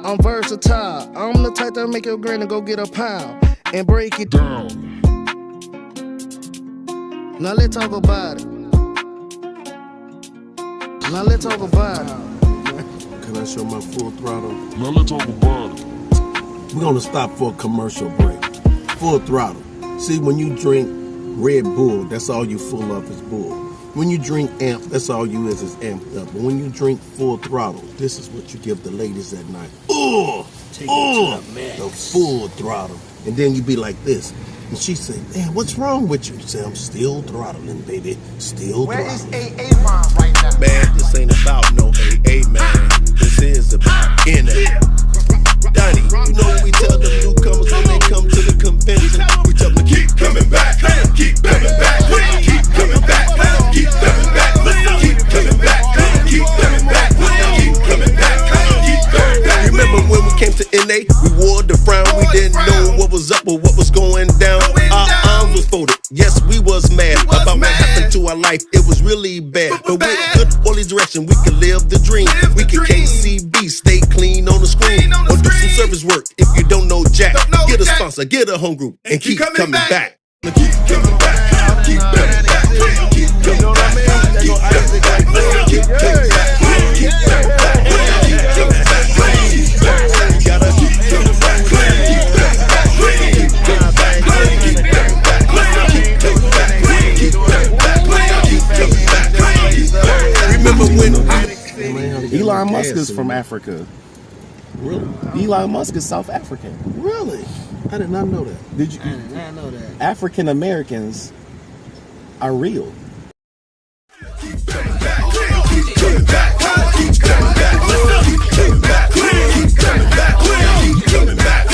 I'm versatile. I'm the type that make your granny go get a pound and break it down. Now let's talk about it. Now let's talk about it. Can I show my full throttle? Now let's talk about it. We're gonna stop for a commercial break. Full throttle. See, when you drink Red Bull, that's all you full of is bull. When you drink amp, that's all you is amped up. But when you drink full throttle, this is what you give the ladies at night. The full throttle. And then you be like this. And she say, man, what's wrong with you? You say, I'm still throttling, baby. Still Where throttling. is AA right now? Man, this ain't about no AA, man. This is about NA. Donnie, you know what we tell the newcomers when they come to the convention? We tell them to keep coming back, keep coming back, keep coming back, keep coming back, keep coming back, keep coming back, keep coming back, keep coming back. Remember when we came to NA, we wore the frown, we didn't know what was up or what was going down. Our arms was folded, yes, we was mad about what happened to our life. It was really bad, but with good holy direction, we could live the dream. We could KCB, stay clean on the screen, or do some service work. If you don't know Jack, get a sponsor, get a home group, and keep coming back. Keep coming back, keep coming back, keep coming back, keep coming back, keep coming back, keep coming back, keep coming back, keep coming back. You gotta keep coming back, keep coming back, keep coming back, keep coming back, keep coming back, keep coming back, keep coming back. Remember when Elon Musk is from Africa. Really? Elon Musk is South African. Really? I did not know that. Did you? I did not know that. African Americans are real. Keep coming back, keep coming back, keep coming back, keep coming back, keep coming back, keep coming back, keep coming back.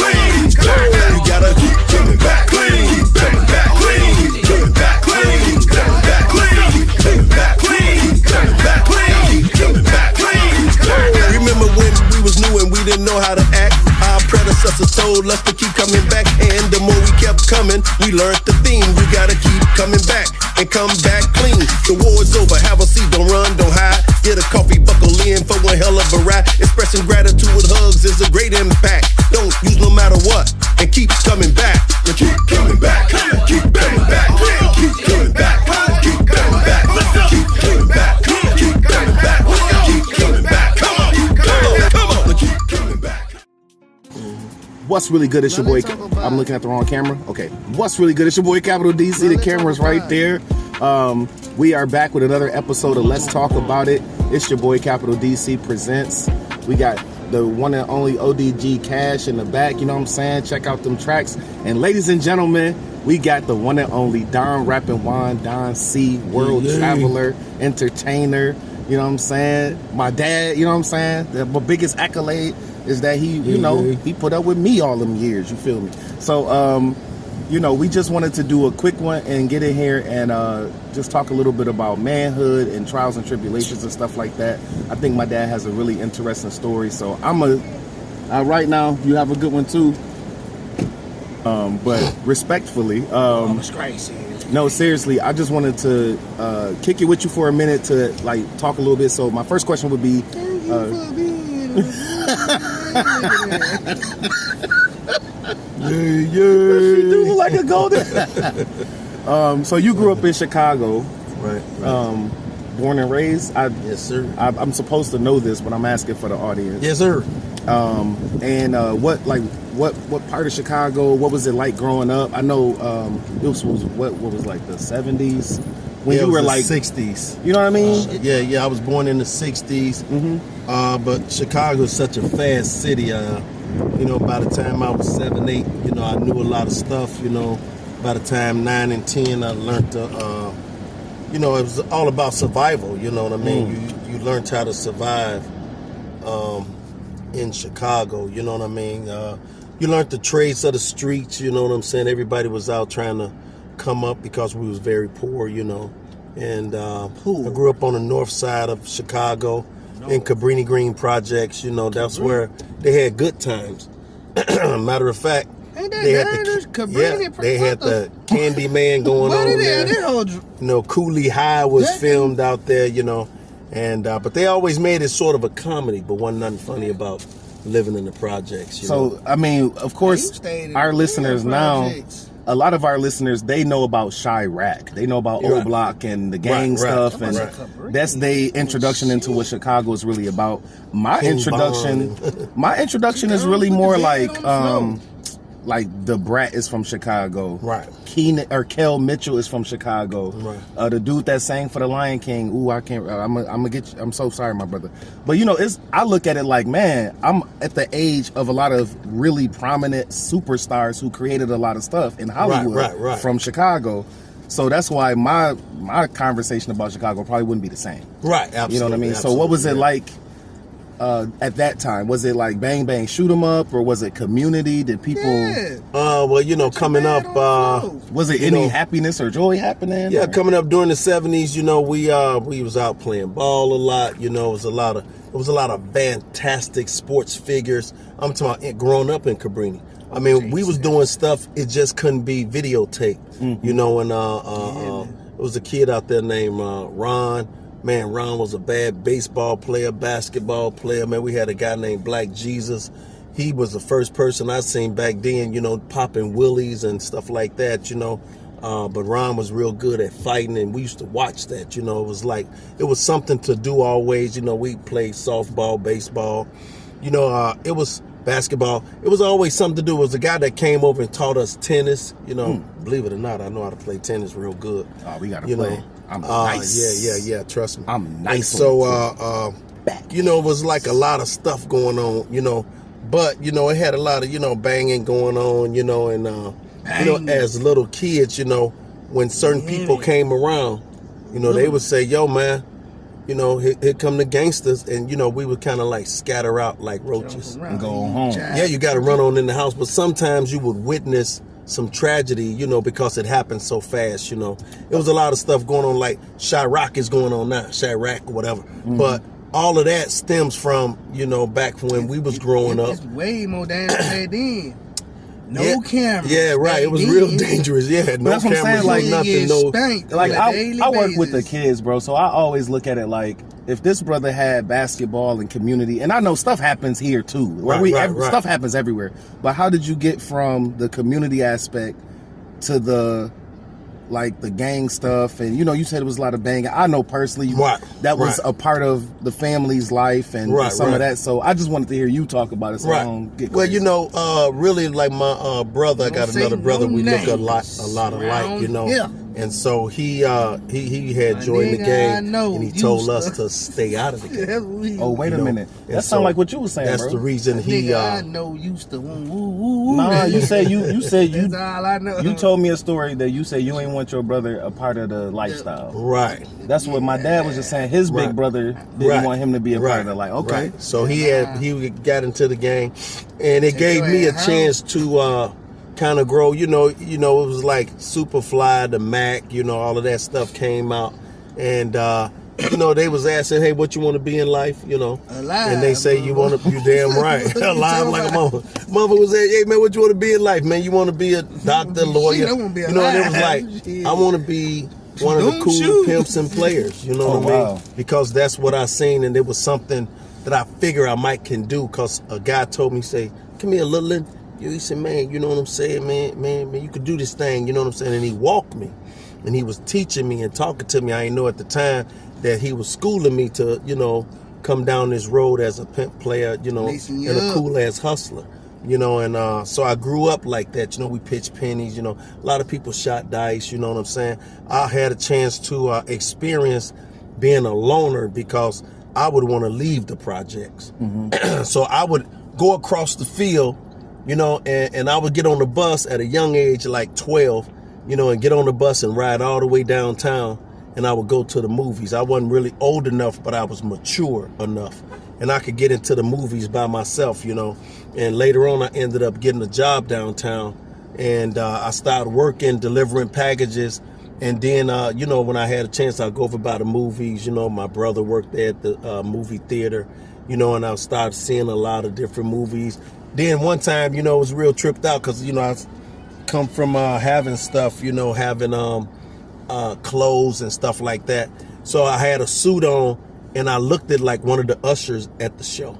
You gotta keep coming back, keep coming back, keep coming back, keep coming back, keep coming back, keep coming back, keep coming back. Remember when we was new and we didn't know how to act? Our predecessors told us to keep coming back, and the more we kept coming, we learned the theme. You gotta keep coming back and come back clean. The war is over, have a seat, don't run, don't hide. Get a coffee, buckle in for one hell of a ride. Expressing gratitude with hugs is a great impact. Don't use no matter what, and keep coming back. You keep coming back, keep coming back, keep coming back, keep coming back, keep coming back, keep coming back, keep coming back. Come on, come on, keep coming back. What's really good? It's your boy. I'm looking at the wrong camera. Okay. What's really good? It's your boy Capital DC. The camera's right there. We are back with another episode of Let's Talk About It. It's your boy Capital DC presents. We got the one and only ODG Cash in the back. You know what I'm saying? Check out them tracks. And ladies and gentlemen, we got the one and only Don Rappin Juan, Don C, world traveler, entertainer. You know what I'm saying? My dad. You know what I'm saying? The biggest accolade is that he, you know, he put up with me all them years, you feel me? So, you know, we just wanted to do a quick one and get in here and just talk a little bit about manhood and trials and tribulations and stuff like that. I think my dad has a really interesting story, so right now, you have a good one too. But respectfully, no, seriously, I just wanted to kick it with you for a minute to like talk a little bit. So my first question would be, do like a golden. So you grew up in Chicago, Right. born and raised. Yes, sir. I'm supposed to know this, but I'm asking for the audience. Yes, sir. And what part of Chicago? What was it like growing up? I know this was what was like the 70s when you were like 60s. You know what I mean? Yeah. I was born in the 60s. But Chicago is such a fast city. You know, by the time I was 7, 8, you know, I knew a lot of stuff. You know, by the time 9 and 10, I learned to. You know, it was all about survival. You know what I mean? You learned how to survive in Chicago. You know what I mean? You learned the trades of the streets. You know what I'm saying? Everybody was out trying to come up because we was very poor. You know, and I grew up on the north side of Chicago in Cabrini Green projects. You know, that's where they had good times. Matter of fact. They had the Candy Man going on there. You know, Cooley High was filmed out there, you know. And but they always made it sort of a comedy, but wasn't nothing funny about living in the projects. You So, know? I mean, of course, You stayed in our the listeners now, projects. a lot of our listeners, they know about Chirac. They know about Right. O Block and the gang Right, stuff. right, And right. that's their introduction into what Chicago is really about. My King introduction, Von. my introduction is really more like the Brat is from Chicago. Right. Keenan or Kel Mitchell is from Chicago. Right. The dude that sang for the Lion King. Ooh, I can't. I'm gonna get you. I'm so sorry, my brother. But you know, I look at it like, man, I'm at the age of a lot of really prominent superstars who created a lot of stuff in Hollywood Right. from Chicago. So that's why my conversation about Chicago probably wouldn't be the same. Right, absolutely. You know what I mean? So what was it like at that time? Was it like bang bang shoot 'em up, or was it community? Did people? Yeah. Well, you know, coming up, Was it You any know, happiness or joy happening? yeah, or? coming up during the '70s, you know, we was out playing ball a lot. You know, it was a lot of fantastic sports figures. I'm talking about growing up in Cabrini. I mean, we was doing stuff. It just couldn't be videotaped. You know, and it was a kid out there named Ron. Man, Ron was a bad baseball player, basketball player. Man, we had a guy named Black Jesus. He was the first person I seen back then, you know, popping willies and stuff like that, you know. But Ron was real good at fighting, and we used to watch that, you know. It was something to do always. You know, we played softball, baseball. You know, it was basketball. It was always something to do. It was a guy that came over and taught us tennis. You know, believe it or not, I know how to play tennis real good. Oh, we gotta you play. know. I'm nice. Yeah. Trust me. I'm nice. So, you know, it was like a lot of stuff going on, you know, but, you know, it had a lot of, you know, banging going on, you know, and, you know, as little kids, you know, when certain people came around, you know, they would say, yo, man, you know, here come the gangsters. And, you know, we would kind of like scatter out like roaches. and go home. Yeah, you got to run on in the house. But sometimes you would witness some tragedy, you know, because it happened so fast, you know. It was a lot of stuff going on, like Chirac is going on now, Chirac or whatever. But all of that stems from, you know, back when we was growing up. It's way more dangerous back then. No cameras. Yeah, right. It was back real then. dangerous. Yeah, no That's what I'm cameras, saying, like, no nothing, no. Spanked Like on a daily I work with the basis. kids, bro. So I always look at it like, if this brother had basketball and community, and I know stuff happens here too, where Right. stuff happens everywhere. But how did you get from the community aspect to the like the gang stuff? And you know, you said it was a lot of banging. I know personally that was a part of the family's life and some of that. So I just wanted to hear you talk about it. So I don't get well, crazy. you know, really, like my brother, I got Don't say another brother. no We look a names lot alike, you know. Yeah. And so he had joined the nigga, I gang, know, and he you told used us to- to stay out of the gang. That's what he- Oh, wait a know, minute. and That so sounds like what you were saying, That's bro. the reason he. Nigga, I know used to woo. Nah, you said you said you That's all I know. you told me a story that you said you ain't want your brother a part of the lifestyle. Right. That's what my dad was just saying. His big brother didn't want him to be a part of it. Like, okay. Right. So he got into the gang, and it gave me a chance to kind of grow. You know, it was like Superfly, the Mac, you know, all of that stuff came out, and you know, they was asking, hey, what you want to be in life, you know? Alive, and they say you damn right, alive like a mother. Mother was saying, hey man, what you want to be in life, man? You want to be a doctor, lawyer? I wanna be you know, and it was alive. like, Shit. I want to be one of the Don't cool shoot. pimps and players, you know what I mean? Wow. Because that's what I seen, and it was something that I figure I might can do. Cause a guy told me, say, come here, little. He said, man, you know what I'm saying, man, you could do this thing, you know what I'm saying? And he walked me, and he was teaching me and talking to me. I didn't know at the time that he was schooling me to, you know, come down this road as a pimp player, you know, Lacing you and a up. cool ass hustler, you know. And so I grew up like that, you know. We pitched pennies, you know. A lot of people shot dice, you know what I'm saying. I had a chance to experience being a loner because I would want to leave the projects. So I would go across the field, you know, and I would get on the bus at a young age, like 12, you know, and get on the bus and ride all the way downtown, and I would go to the movies. I wasn't really old enough, but I was mature enough, and I could get into the movies by myself, you know. And later on, I ended up getting a job downtown, and I started working, delivering packages. And then, you know, when I had a chance, I'd go over by the movies. You know, my brother worked there at the movie theater, you know, and I started seeing a lot of different movies. Then one time, you know, it was real tripped out because, you know, I come from having stuff, you know, having clothes and stuff like that. So I had a suit on, and I looked at like one of the ushers at the show.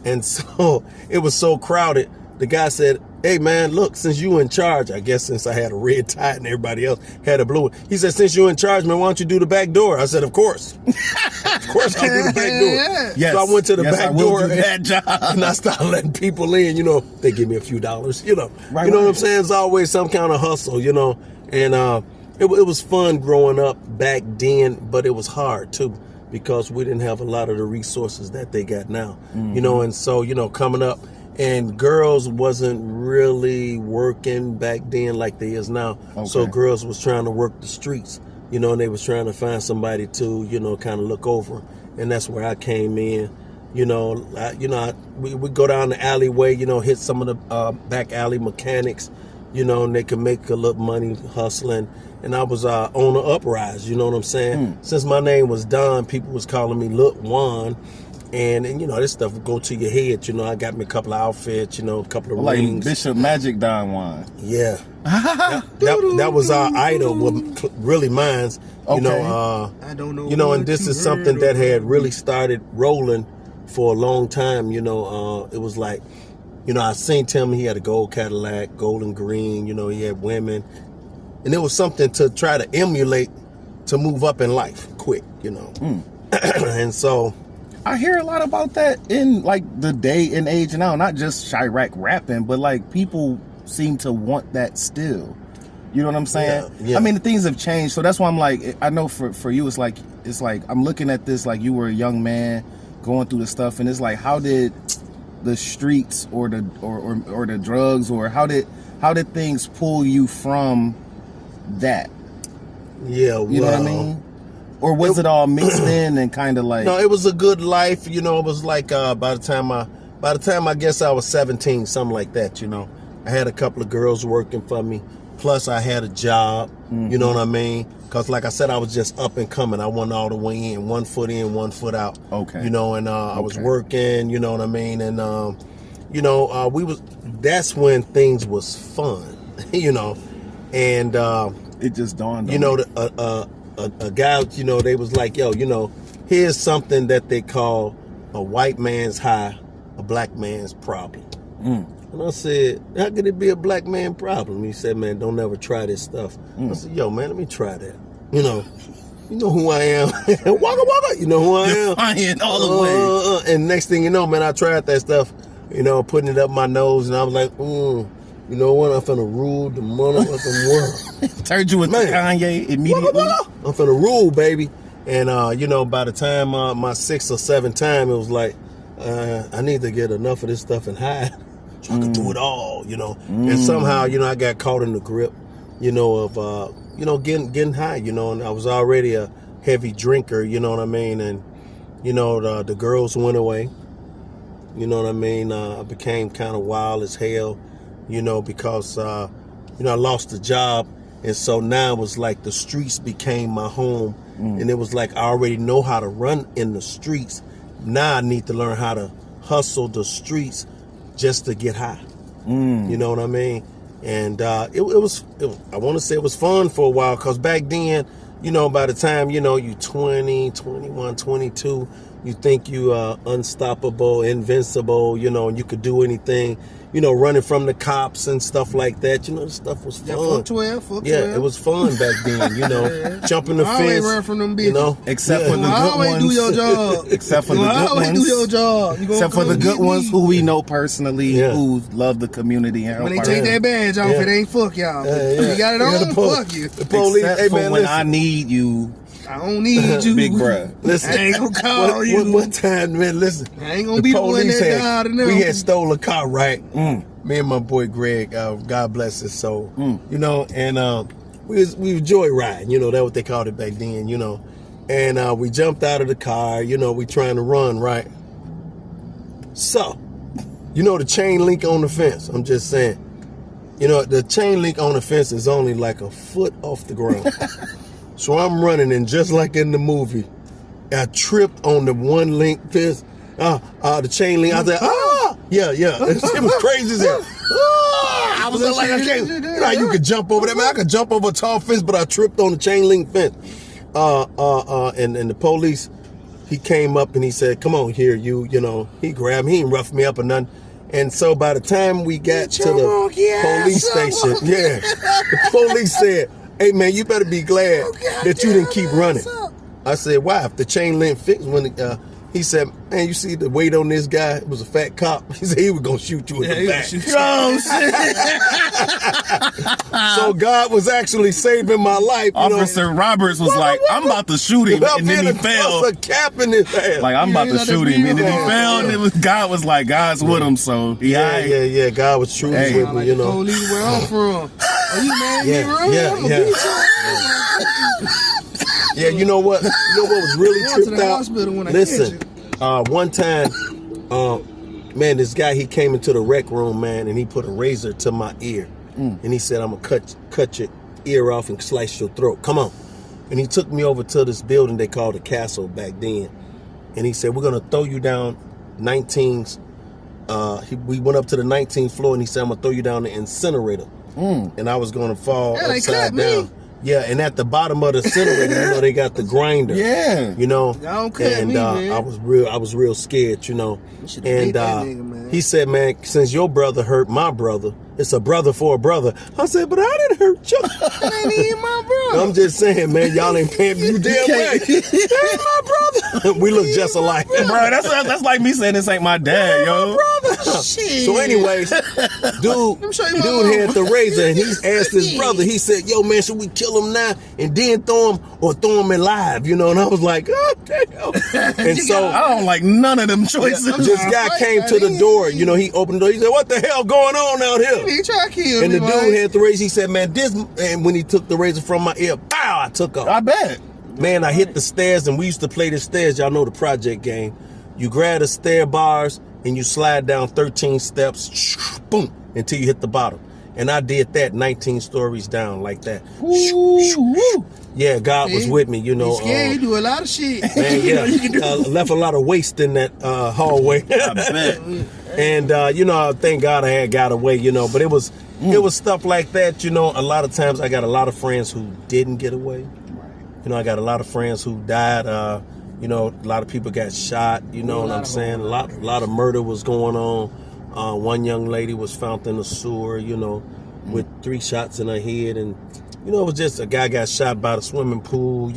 And so it was so crowded. The guy said, hey man, look, since you in charge, I guess since I had a red tie and everybody else had a blue one, he said, since you're in charge, man, why don't you do the back door? I said, of course. Of course I'll do the back door. Yes. So I went to the back door that job. and I started letting people in, they give me a few dollars, Right, you know right. what I'm saying? It's always some kind of hustle, and it was fun growing up back then, but it was hard too, because we didn't have a lot of the resources that they got now, and so, coming up, and girls wasn't really working back then like they is now. Okay. So girls was trying to work the streets, and they was trying to find somebody to, kind of look over 'em. And that's where I came in. We go down the alleyway, hit some of the back alley mechanics, and they could make a little money hustling. And I was on the uprise, you know what I'm saying? Since my name was Don, people was calling me Lil Juan. And this stuff would go to your head. I got me a couple of outfits, a couple of Like rings. Bishop Magic Don Juan. Yeah. that was our idol, really mine's. Okay. I don't know. And this is something that had really started rolling for a long time. It was like, I seen him, he had a gold Cadillac, gold and green, he had women. And it was something to try to emulate to move up in life quick, And so I hear a lot about that in like the day and age now, not just Chirac rapping, but like people seem to want that still. You know what I'm saying? Yeah. I mean, the things have changed. So that's why I'm like, I know for you, it's like I'm looking at this like you were a young man going through the stuff, and it's like, how did the streets or the drugs, or how did things pull you from that? Yeah, You know what I mean? Or was it all mixed in and kind of like? No, it was a good life. It was like by the time I guess I was 17, something like that. I had a couple of girls working for me. Plus, I had a job. You know what I mean? Because, like I said, I was just up and coming. I wasn't all the way in, 1 foot in, 1 foot out. Okay. And I was working. You know what I mean? And that's when things was fun. And it just dawned on me. A guy, they was like, yo, here's something that they call a white man's high, a black man's problem. And I said, how could it be a black man problem? He said, man, don't ever try this stuff. I said, yo, man, let me try that. You know who I am. Waka waka, you know who I am. Defiant all the way. And next thing you know, man, I tried that stuff, putting it up my nose, and I was like, you know what? I'm finna rule the motherfucking world. Turned you into Kanye immediately. I'm finna rule, baby. And by the time my 6th or 7th time, it was like, I need to get enough of this stuff and hide, so I can do it all, And somehow, I got caught in the grip, of getting high, and I was already a heavy drinker, you know what I mean? And the girls went away, you know what I mean? I became kind of wild as hell. Because, I lost the job. And so now it was like the streets became my home. And it was like I already know how to run in the streets. Now I need to learn how to hustle the streets just to get high. You know what I mean? And I want to say it was fun for a while, because back then, by the time, you 20, 21, 22, you think you are unstoppable, invincible, and you could do anything. Running from the cops and stuff like that. This stuff was fun. Yeah, fuck 12. It was fun back then, jumping the I fence. always run from them bitches. Except for the good always ones. do your job. Except for the good always ones. do your job. Except for the good ones who we know personally, who love the community and help When they our- take that badge off, it ain't fuck y'all. You got it on, fuck you. The police, Except hey for man, when listen. I need you, I don't need you. big bruh. Listen, I ain't gonna call you. One time, man, listen. I ain't gonna be the one that died in them. We had stole a car, right? Me and my boy Greg, God bless his soul. And we was joyriding, that's what they called it back then, And we jumped out of the car, we trying to run, right? So, the chain link on the fence, I'm just saying. The chain link on the fence is only like a foot off the ground. So I'm running, and just like in the movie, I tripped on the one link fence, the chain link. I said, yeah. It was crazy as hell. I was like, I can't. You could jump over that. Man, I could jump over a tall fence, but I tripped on the chain link fence. And the police, he came up and he said, "Come on here, you know." He grabbed me, he ain't roughed me up or nothing. And so by the time we got to the police station, the police said, "Hey man, you better be glad that you didn't keep running." I said, "Why? If the chain link fixed when he said, man, you see the weight on this guy? It was a fat cop." He said he was going to shoot you in the back. So God was actually saving my life. Officer Roberts was like, I'm about to shoot him, and then he fell. A cap in his ass. Like, I'm about to shoot him, and then he fell, and God was like, God's with him, so he yeah. God was truly with me, Police, where I'm from. Are you mad at me, bro? Yeah, you know what? You know what was really tripped out? Listen, one time, man, this guy, he came into the rec room, man, and he put a razor to my ear. And he said, "I'm going to cut your ear off and slice your throat. Come on." And he took me over to this building they called the Castle back then. And he said, "We're going to throw you down 19th." We went up to the 19th floor, and he said, "I'm going to throw you down the incinerator." And I was going to fall upside down. Yeah, and at the bottom of the incinerator, they got the grinder. Yeah. And I was real scared, And he said, "Man, since your brother hurt my brother, it's a brother for a brother." I said, "But I didn't hurt you." That ain't even my brother. I'm just saying, man, y'all ain't paying me. You damn right. That ain't my brother. We look just alike. Bro, that's like me saying this ain't my dad, yo. Shit. So anyways, dude had the razor, and he asked his brother, he said, "Yo, man, should we kill him now and then throw him or throw him alive?" And I was like, "Oh, damn." And so I don't like none of them choices. This guy came to the door, he opened the door, he said, "What the hell going on out here?" He tried to kill me. And the dude had the razor, he said, "Man, this," and when he took the razor from my ear, pow, I took off. I bet. Man, I hit the stairs, and we used to play the stairs. Y'all know the project game. You grab the stair bars, and you slide down 13 steps, boom, until you hit the bottom. And I did that 19 stories down like that. Ooh. Yeah, God was with me, You scared, you do a lot of shit. Man, yeah, left a lot of waste in that hallway. I bet. And, thank God I got away, but it was stuff like that, A lot of times I got a lot of friends who didn't get away. I got a lot of friends who died. A lot of people got shot. You know what I'm saying? A lot of murder was going on. One young lady was found in the sewer, with 3 shots in her head. And, it was just a guy got shot by the swimming pool.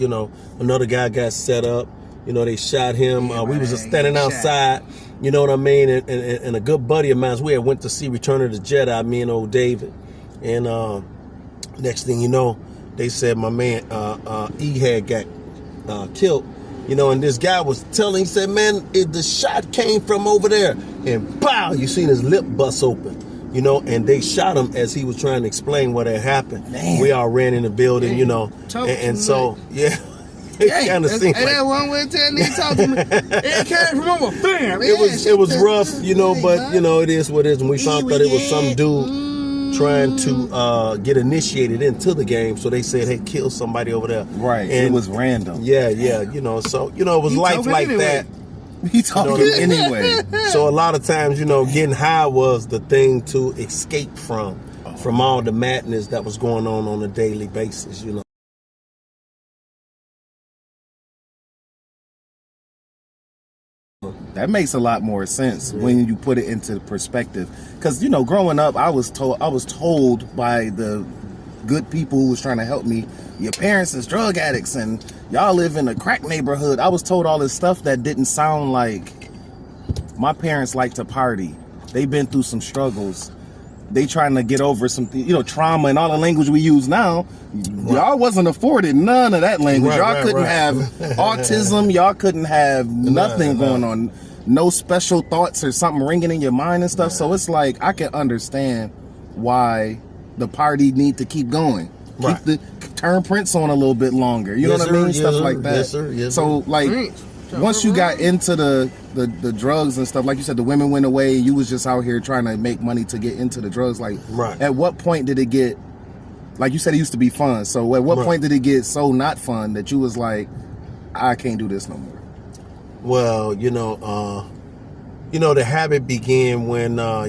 Another guy got set up. They shot him. We was just standing outside. You know what I mean? And a good buddy of mine, we had went to see Return of the Jedi, me and old David. And next thing you know, they said my man E had got killed. And this guy was telling, he said, "Man, the shot came from over there." And pow, you seen his lip bust open. And they shot him as he was trying to explain what had happened. Man. We all ran in the building, and so, yeah. It kind of seemed like that one way to tell nigga talk to me. It came from over fam. It was rough, but it is what it is. And we found that it was some dude trying to get initiated into the game, so they said, "Hey, kill somebody over there." Right. And it was random. Yeah. So it was life like that. He talking anyway. So a lot of times, getting high was the thing to escape from all the madness that was going on a daily basis. That makes a lot more sense when you put it into perspective. Because, growing up, I was told by the good people who was trying to help me, your parents is drug addicts and y'all live in a crack neighborhood. I was told all this stuff that didn't sound like my parents like to party. They've been through some struggles. They trying to get over some, trauma and all the language we use now. Y'all wasn't afforded none of that language. Y'all couldn't have autism. Y'all couldn't have nothing going on. No special thoughts or something ringing in your mind and stuff. So it's like, I can understand why the party need to keep going. Keep the turn Prince on a little bit longer. You know what I mean? Stuff like that. Yes, sir. Yes, so like, once you got into the drugs and stuff, like you said, the women went away. You was just out here trying to make money to get into the drugs. Like, at what point did it get, like you said, it used to be fun. So at what point did it get so not fun that you was like, I can't do this no more? Well, the habit began when, I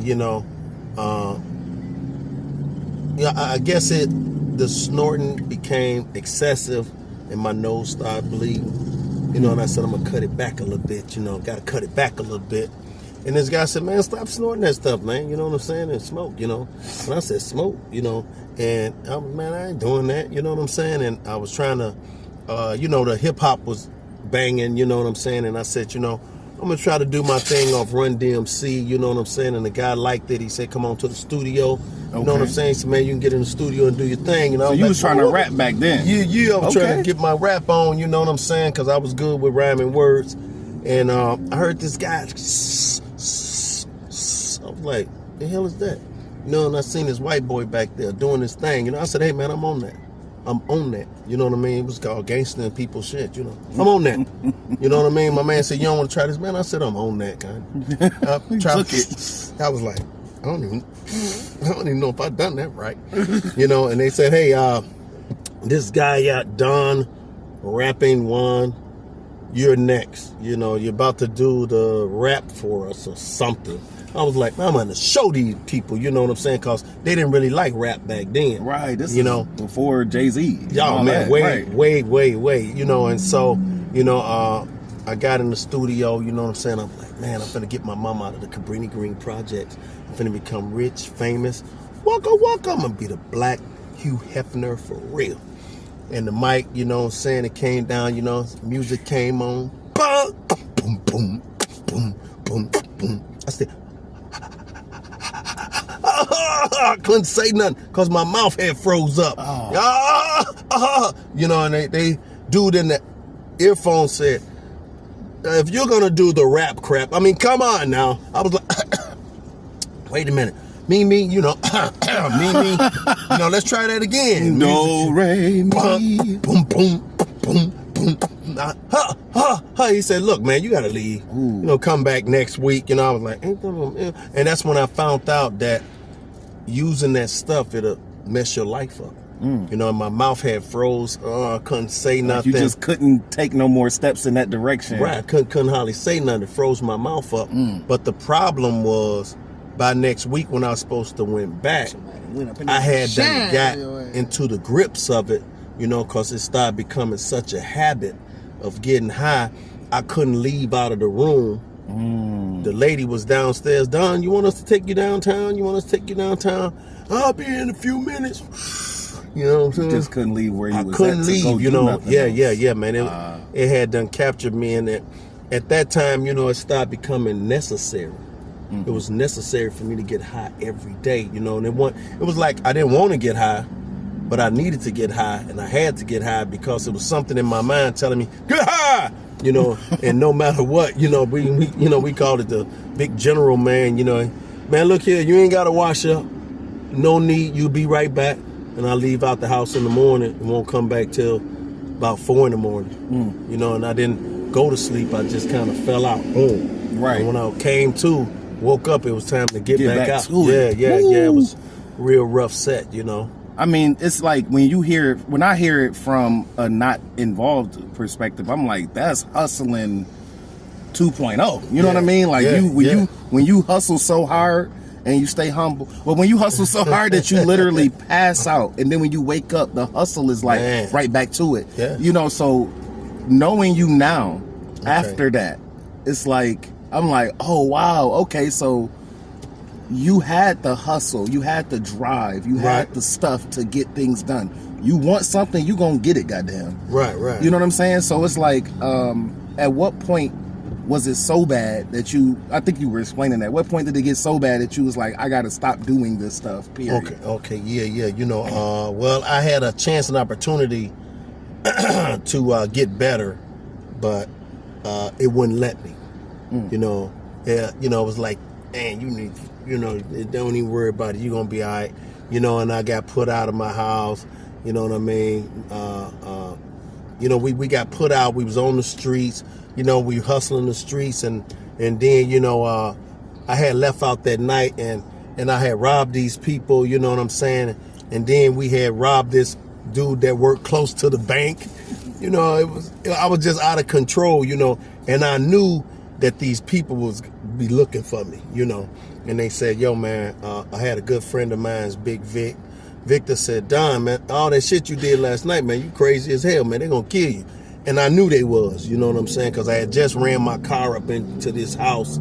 guess the snorting became excessive and my nose started bleeding. you know, and I said, I'm gonna cut it back a little bit, you know, gotta cut it back a little bit. And this guy said, man, stop snorting that stuff, man, you know what I'm saying, and smoke, you know. And I said, smoke, you know, and I was, man, I ain't doing that, you know what I'm saying, and I was trying to, you know, the hip hop was banging, you know what I'm saying, and I said, you know, I'm gonna try to do my thing off Run DMC, you know what I'm saying, and the guy liked it. He said, come on to the studio, you know what I'm saying, so man, you can get in the studio and do your thing, you know. So you was trying to rap back then? Yeah, I was trying to get my rap on, you know what I'm saying, because I was good with rhyming words, and I heard this guy, I was like, the hell is that? You know, and I seen this white boy back there doing this thing, you know. I said, hey man, I'm on that. You know what I mean? It was called gangster and people shit, you know. I'm on that. You know what I mean? My man said, you don't want to try this? Man, I said, I'm on that, kind. Took it. I was like, I don't even know if I done that right. You know, and they said, hey, this guy, Don Rappin Juan, you're next. You know, you're about to do the rap for us or something. I was like, I'm going to show these people, you know what I'm saying? Because they didn't really like rap back then. Right. This you is know, before Jay-Z. Y'all, man, way, you know, and so, you know, I got in the studio, you know what I'm saying? I'm like, man, I'm finna get my mom out of the Cabrini Green Project. I'm finna become rich, famous. Waka. I'm gonna be the black Hugh Hefner for real. And the mic, you know what I'm saying, it came down, you know, music came on. Boom, boom, boom, boom, boom, boom. I said, I couldn't say nothing because my mouth had froze up. You know, and they dude in the earphone said, if you're gonna do the rap crap, I mean, come on now. I was like, wait a minute. Me, you know, me, you know, let's try that again. No, Ray, me. Boom, boom. He said, look, man, you gotta leave. You know, come back next week. You know, I was like, and that's when I found out that using that stuff, it'll mess your life up. You know, and my mouth had froze. I couldn't say nothing. You just couldn't take no more steps in that direction. Right, I couldn't hardly say nothing. It froze my mouth up. But the problem was, by next week when I was supposed to went back, I had done got into the grips of it, you know, because it started becoming such a habit of getting high. I couldn't leave out of the room. The lady was downstairs. Don, you want us to take you downtown? I'll be in a few minutes. You know what I'm saying? Just couldn't leave where you was. I couldn't leave, you know. Yeah, man. It had done captured me, and at that time, you know, it started becoming necessary. It was necessary for me to get high every day, you know. And it was like I didn't want to get high, but I needed to get high, and I had to get high because it was something in my mind telling me, get high, you know. And no matter what, you know, we called it the big general man, you know. Man, look here, you ain't got to wash up. No need, you'll be right back. And I leave out the house in the morning and won't come back till about 4 in the morning, you know. And I didn't go to sleep. I just kind of fell out. Right. And when I came to, woke up, it was time to get back out. To it. Yeah. It was real rough set, you know. I mean, it's like when I hear it from a not involved perspective, I'm like, that's hustling 2.0. You know what I mean? Like when you hustle so hard and you stay humble. Well, when you hustle so hard that you literally pass out, and then when you wake up, the hustle is like right back to it. Yeah. You know, so knowing you now, after that, it's like, I'm like, oh wow, okay, so you had the hustle, you had the drive, you had the stuff to get things done. You want something, you gonna get it, goddamn. Right. You know what I'm saying? So it's like, at what point was it so bad that I think you were explaining that. What point did it get so bad that you was like, I gotta stop doing this stuff, period? Okay, yeah. You know, well, I had a chance and opportunity to get better, but it wouldn't let me. You know, it was like, man, you need, you know, don't even worry about it. You're going to be all right. You know, and I got put out of my house. You know what I mean? You know, we got put out. We was on the streets. You know, we hustling the streets. And then, you know, I had left out that night and I had robbed these people. You know what I'm saying? And then we had robbed this dude that worked close to the bank. You know, I was just out of control, you know. And I knew that these people was be looking for me, you know. And they said, yo, man, I had a good friend of mine's, Big Vic. Victor said, Don, man, all that shit you did last night, man, you crazy as hell, man. They're going to kill you. And I knew they was, you know what I'm saying? Because I had just ran my car up into this house.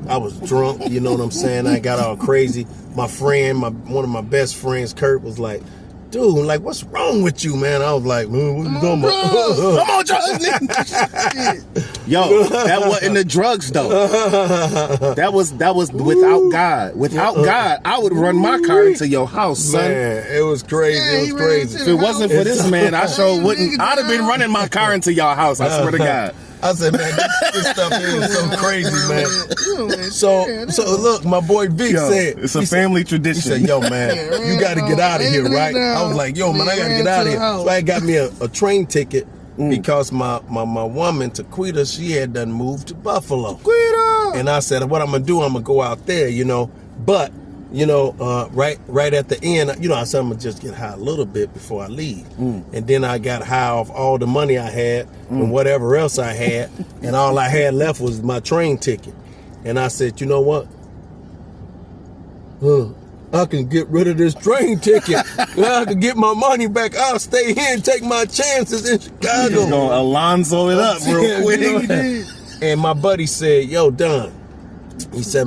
I was drunk, you know what I'm saying? I got all crazy. My friend, one of my best friends, Kurt, was like, dude, like, what's wrong with you, man? I was like, man, what you talking about? Come on, drugs. Yo, that wasn't the drugs, though. That was without God. Without God, I would run my car into your house, son. Man, it was crazy. It was crazy. If it wasn't for this man, I sure wouldn't. I'd have been running my car into your house, I swear to God. I said, man, this stuff here is so crazy, man. So look, my boy Vic said, it's a family tradition. He said, yo, man, you got to get out of here, right? I was like, yo, man, I got to get out of here. So I got me a train ticket because my woman, Taquita, she had done moved to Buffalo. And I said, what I'm going to do, I'm going to go out there, you know. But, you know, right at the end, you know, I said, I'm going to just get high a little bit before I leave. And then I got high off all the money I had and whatever else I had. And all I had left was my train ticket. And I said, you know what? I can get rid of this train ticket. I can get my money back. I'll stay here and take my chances in Chicago. He's going to Alonzo it up real quick. You know, and my buddy said, yo, Don. He said,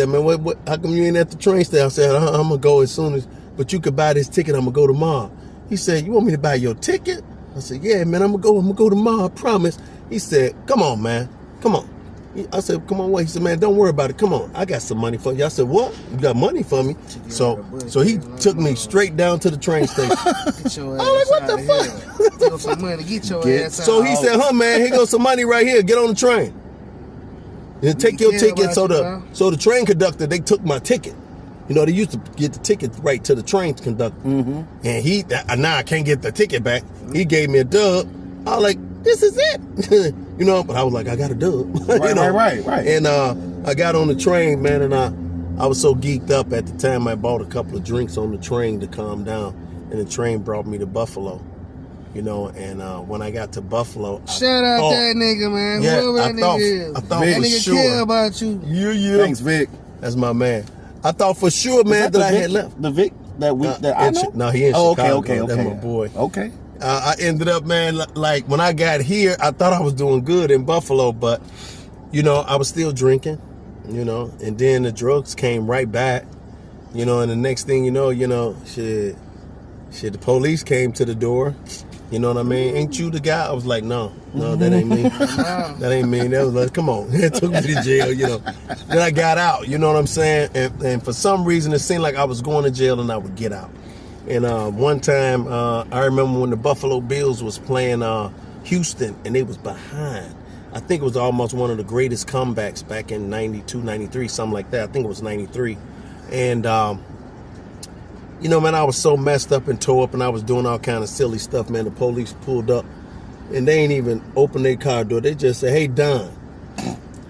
man, what, how come you ain't at the train station? I said, I'm going to go as soon as, but you could buy this ticket. I'm going to go tomorrow. He said, you want me to buy your ticket? I said, yeah, man, I'm going to go tomorrow, I promise. He said, come on, man, come on. I said, come on, wait. He said, man, don't worry about it. Come on, I got some money for you. I said, what? You got money for me? So he took me straight down to the train station. I'm like, what the fuck? Get some money, get your ass out. So he said, man, here goes some money right here. Get on the train. And take your ticket. So the train conductor, they took my ticket. You know, they used to get the ticket right to the train conductor. And now I can't get the ticket back. He gave me a dub. I was like, this is it. You know, but I was like, I got a dub. Right. And I got on the train, man, and I was so geeked up at the time. I bought a couple of drinks on the train to calm down, and the train brought me to Buffalo. You know, and when I got to Buffalo, shout out that nigga, man. Yeah, whoever that nigga is. I thought that for nigga sure. care about you. Yeah. Thanks, Vic. That's my man. I thought for sure, man, that I had left. The Vic that I know? No, he in Chicago. Okay. That's my boy. Okay. I ended up, man, like when I got here, I thought I was doing good in Buffalo, but, you know, I was still drinking, you know, and then the drugs came right back, you know, and the next thing you know, shit, the police came to the door, you know what I mean? Ain't you the guy? I was like, no, that ain't me. That ain't me. That was like, come on. It took me to jail, you know. Then I got out, you know what I'm saying? And for some reason, it seemed like I was going to jail and I would get out. And one time, I remember when the Buffalo Bills was playing Houston, and they was behind. I think it was almost one of the greatest comebacks back in 92, 93, something like that. I think it was 93. And, you know, man, I was so messed up and tore up, and I was doing all kind of silly stuff, man. The police pulled up, and they ain't even opened their car door. They just said, hey, Don,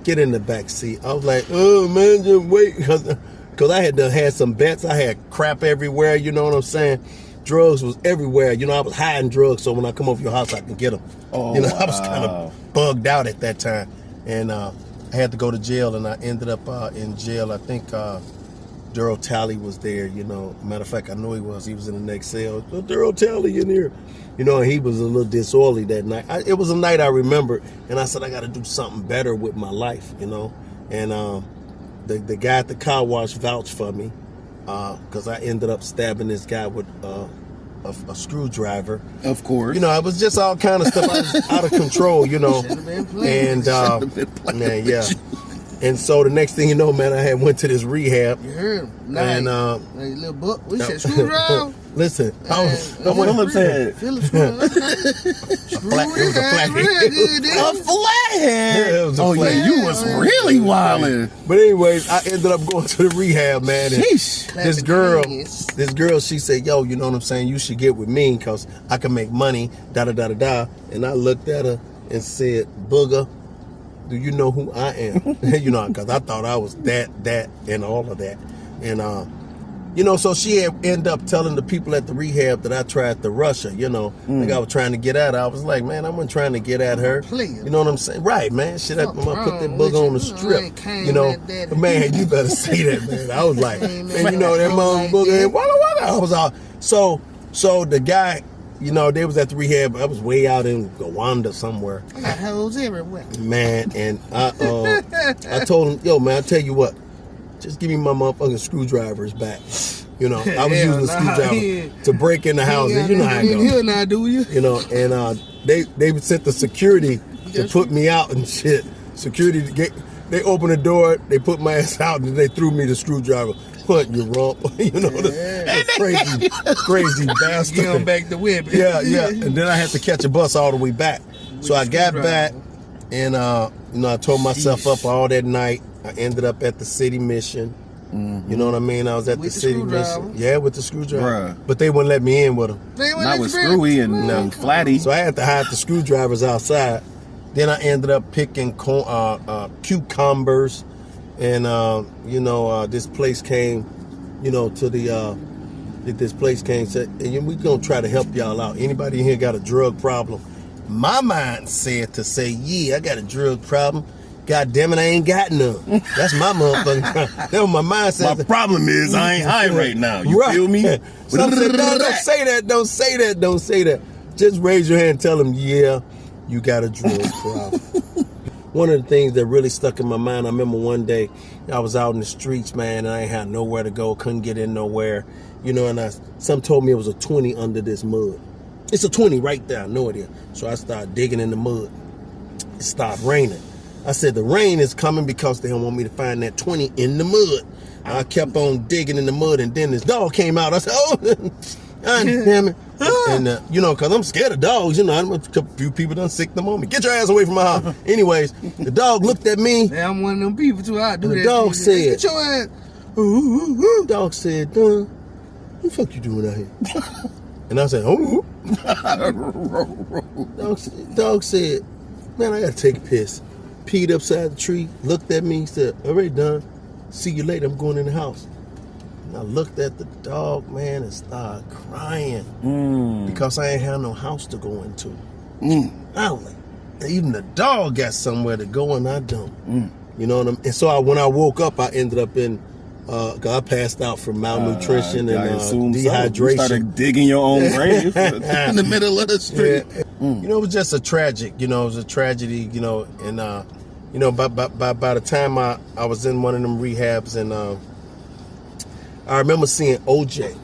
get in the back seat. I was like, oh, man, just wait. Because I had some bets. I had crap everywhere, you know what I'm saying? Drugs was everywhere. You know, I was hiding drugs, so when I come over your house, I can get them. You know, I was kind of bugged out at that time. And I had to go to jail, and I ended up in jail. I think Daryl Talley was there, you know. Matter of fact, I know he was. He was in the next cell. Daryl Talley in here. You know, and he was a little disorderly that night. It was a night I remember, and I said, I got to do something better with my life, you know. And the guy at the car wash vouched for me because I ended up stabbing this guy with a screwdriver. Of course. You know, it was just all kind of stuff. I was out of control, you know. And man, yeah. And so the next thing you know, man, I went to this rehab. You heard him. Nice. And hey, little book. We said screwdriver. Listen, Phillips said. Phillips screwdriver. It was a flathead. A flathead. Yeah, it was a yeah, flathead. you was really wildin'. But anyways, I ended up going to the rehab, man. And Sheesh. this girl, she said, yo, you know what I'm saying? You should get with me because I can make money, da-da-da-da-da. And I looked at her and said, Booger, do you know who I am? You know, because I thought I was that, and all of that. And, you know, so she had ended up telling the people at the rehab that I tried to rush her, you know. Like I was trying to get at her. I was like, man, I wasn't trying to get at her. You know what I'm saying? Right, man. Shit, I'm going to put that booger on the strip. You know, man, you better say that, man. I was like, and you know, that mother booger, walla walla. I was all, so the guy you know, they was at the rehab. I was way out in Rwanda somewhere. I got hoes everywhere. Man, and I told him, yo, man, I tell you what, just give me my motherfucking screwdrivers back. You know, I was using the screwdriver to break in the house. You know how I go. Here now, do you? You know, and they sent the security to put me out and shit. Security, they opened the door, they put my ass out, and they threw me the screwdriver. What, you rump? You know, the crazy bastard. Get on back to whip. Yeah. And then I had to catch a bus all the way back. So I got back, and you know, I tore myself up all that night. I ended up at the city mission. You know what I mean? I was at the city mission. Yeah, with the screwdriver. Bruh. But they wouldn't let me in with them. Not with Screwy and Flatty. So I had to hide the screwdrivers outside. Then I ended up picking cucumbers. And, you know, this place came, you know, to this place came and said, and we're going to try to help y'all out. Anybody in here got a drug problem? My mind said to say, yeah, I got a drug problem. God damn it, I ain't got none. That's my motherfucking problem. That's what my mind said. My problem is I ain't high right now. You feel me? So I said, no, don't say that. Don't say that. Don't say that. Just raise your hand and tell them, yeah, you got a drug problem. One of the things that really stuck in my mind, I remember one day I was out in the streets, man, and I ain't had nowhere to go, couldn't get in nowhere, you know, and some told me it was a 20 under this mud. It's a 20 right there, I know it is. So I started digging in the mud. It started raining. I said, the rain is coming because they don't want me to find that 20 in the mud. I kept on digging in the mud, and then this dog came out. I said, oh, damn it. And, you know, because I'm scared of dogs. You know, a few people done sick them on me. Get your ass away from my house. Anyways, the dog looked at me. Yeah, I'm one of them people, too. I do that. The dog said, get your ass. Dog said, Don, what the fuck you doing out here? And I said, oh. Dog said, man, I got to take a piss. Peed upside the tree, looked at me, said, all right, Don, see you later, I'm going in the house. And I looked at the dog, man, and started crying because I ain't had no house to go into. I was like, even the dog got somewhere to go and I don't. You know what I mean? And so when I woke up, I ended up in, cause I passed out from malnutrition and dehydration. So. You started digging your own grave in the middle of the street. Yeah. You know, it was just a tragic, you know, it was a tragedy, you know, and, you know, by the time I was in one of them rehabs, and I remember seeing OJ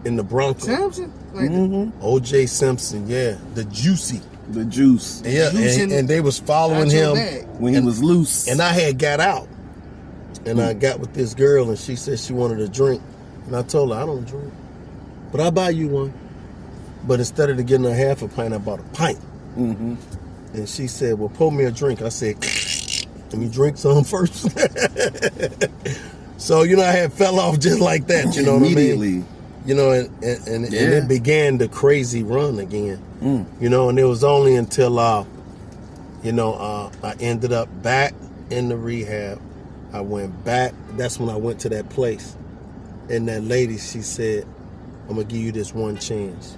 in the Bronx. Simpson? Like OJ Simpson, yeah. The juice. Yeah, and they was following him when he was loose. And I had got out. And I got with this girl, and she said she wanted a drink. And I told her, I don't drink. But I'll buy you one. But instead of getting a half a pint, I bought a pint. And she said, well, pour me a drink. I said, let me drink some first. So, you know, I had fell off just like that, you know what I mean? You know, and it began the crazy run again. You know, and it was only until, you know, I ended up back in the rehab. I went back. That's when I went to that place. And that lady, she said, I'm going to give you this one chance.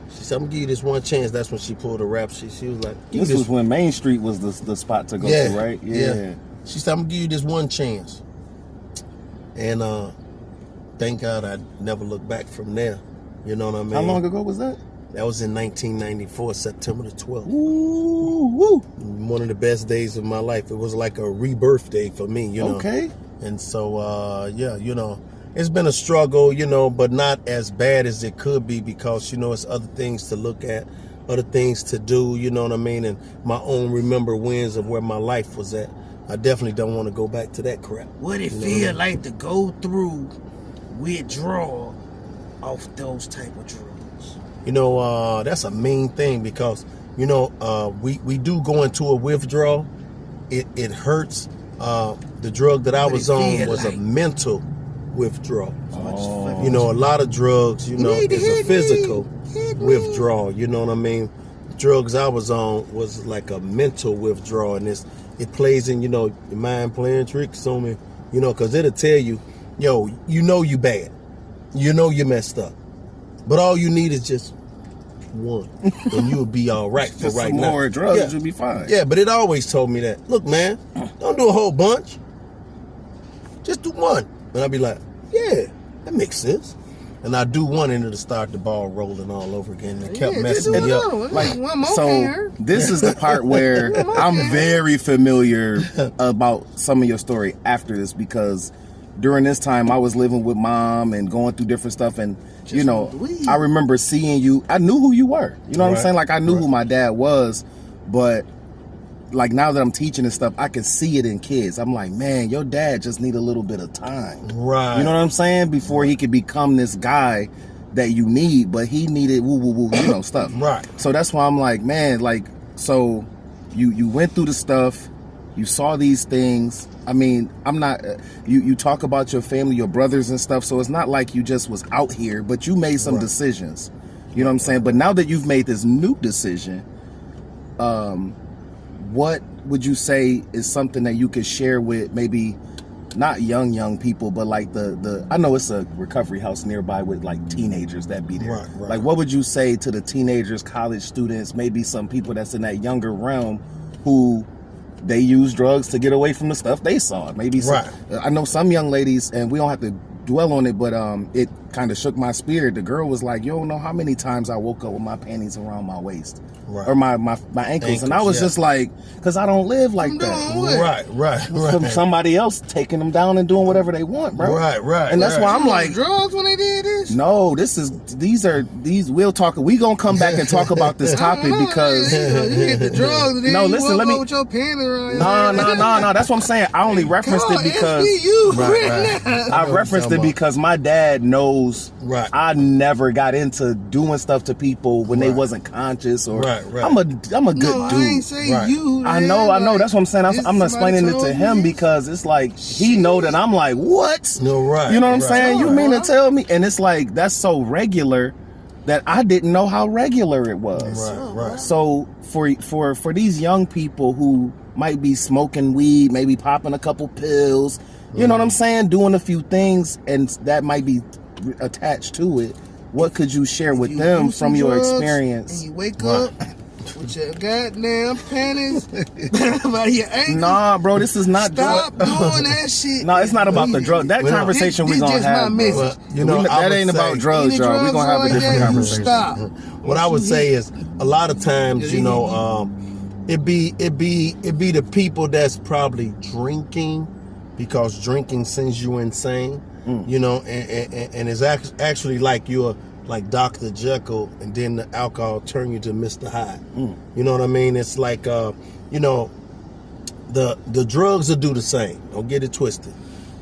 She said, I'm going to give you this one chance. That's when she pulled a rap sheet. She was like, this was when Main Street was the spot to go to, right? Yeah. She said, I'm going to give you this one chance. And thank God I never looked back from there. You know what I mean? How long ago was that? That was in 1994, September the 12th. Woo! One of the best days of my life. It was like a rebirth day for me, you know. Okay. And so, yeah, you know, it's been a struggle, you know, but not as bad as it could be because, you know, it's other things to look at, other things to do, you know what I mean? And my own remember wins of where my life was at. I definitely don't want to go back to that crap. What it feel like to go through withdrawal off those type of drugs? You know, that's a mean thing because, you know, we do go into a withdrawal. It hurts. The drug that I was on was a mental withdrawal. You know, a lot of drugs, you know, is a physical withdrawal. You know what I mean? Drugs I was on was like a mental withdrawal, and it plays in, you know, your mind playing tricks on me, you know, because it'll tell you, yo, you know you bad. You know you messed up. But all you need is just one, and you'll be all right for right now. More drugs, you'll be fine. Yeah, but it always told me that. Look, man, don't do a whole bunch. Just do one. And I'd be like, yeah, that makes sense. And I do want it to start the ball rolling all over again. It kept Yeah, messing just me do up. another one. Like, One more so here. this is the part where I'm very familiar about some of your story after this, because during this time I was living with mom and going through different stuff, and you know, I remember seeing you. I knew who you were. You know what I'm saying? Like, I knew who my dad was, but like, now that I'm teaching this stuff, I can see it in kids. I'm like, man, your dad just need a little bit of time. Right. You know what I'm saying? Before he could become this guy that you need, but he needed you know, stuff. Right. So that's why I'm like, man, like, so you went through the stuff, you saw these things. I mean, I'm not, you talk about your family, your brothers and stuff, so it's not like you just was out here, but you made some decisions. You know what I'm saying? But now that you've made this new decision, what would you say is something that you could share with maybe not young people, but like the I know it's a recovery house nearby with like teenagers that be there. Right. Like, what would you say to the teenagers, college students, maybe some people that's in that younger realm who they use drugs to get away from the stuff they saw? Maybe some, I know some young ladies, and we don't have to dwell on it, but it kind of shook my spirit. The girl was like, you don't know how many times I woke up with my panties around my waist. Right. Or my ankles, and I was just like, because I don't live like Right. From somebody else taking them down and doing whatever they want, bro. Right. And that's why I'm like, drugs when they did this? no, these we'll talk. We gonna come back and talk about this topic because you hit the drugs. And then no, you listen, let me. with your pen around No. That's what I'm saying. I only referenced it because I referenced it because my dad knows. Right. I never got into doing stuff to people when they wasn't conscious or. Right. I'm a good dude. I ain't saying you. I know. That's what I'm saying. I'm explaining it to him because it's like he know that I'm like, what? No, right. You know what I'm saying? You mean to Right. tell me? And it's like, that's so regular that I didn't know how regular it was. Right. So for these young people who might be smoking weed, maybe popping a couple pills, you know what I'm saying, doing a few things, and that might be attached to it. What could you share with them from your experience? And you wake up with your goddamn panties by your ankles. Nah, bro, this is not Stop doing that shit. No, it's not about the drug. That conversation we gonna have. My message. Bro. That ain't about drugs, y'all. We gonna have a different conversation. Stop. What I would say is, a lot of times, you know, it be the people that's probably drinking because drinking sends you insane. You know, and it's actually like you're like Dr. Jekyll, and then the alcohol turn you to Mr. Hyde. You know what I mean? It's like, you know, the drugs will do the same. Don't get it twisted.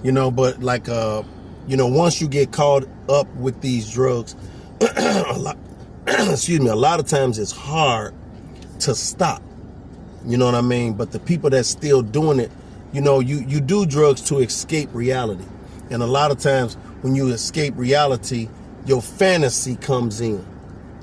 You know, but like, you know, once you get caught up with these drugs, a lot of times it's hard to stop. You know what I mean? But the people that's still doing it, you know, you do drugs to escape reality. And a lot of times when you escape reality, your fantasy comes in.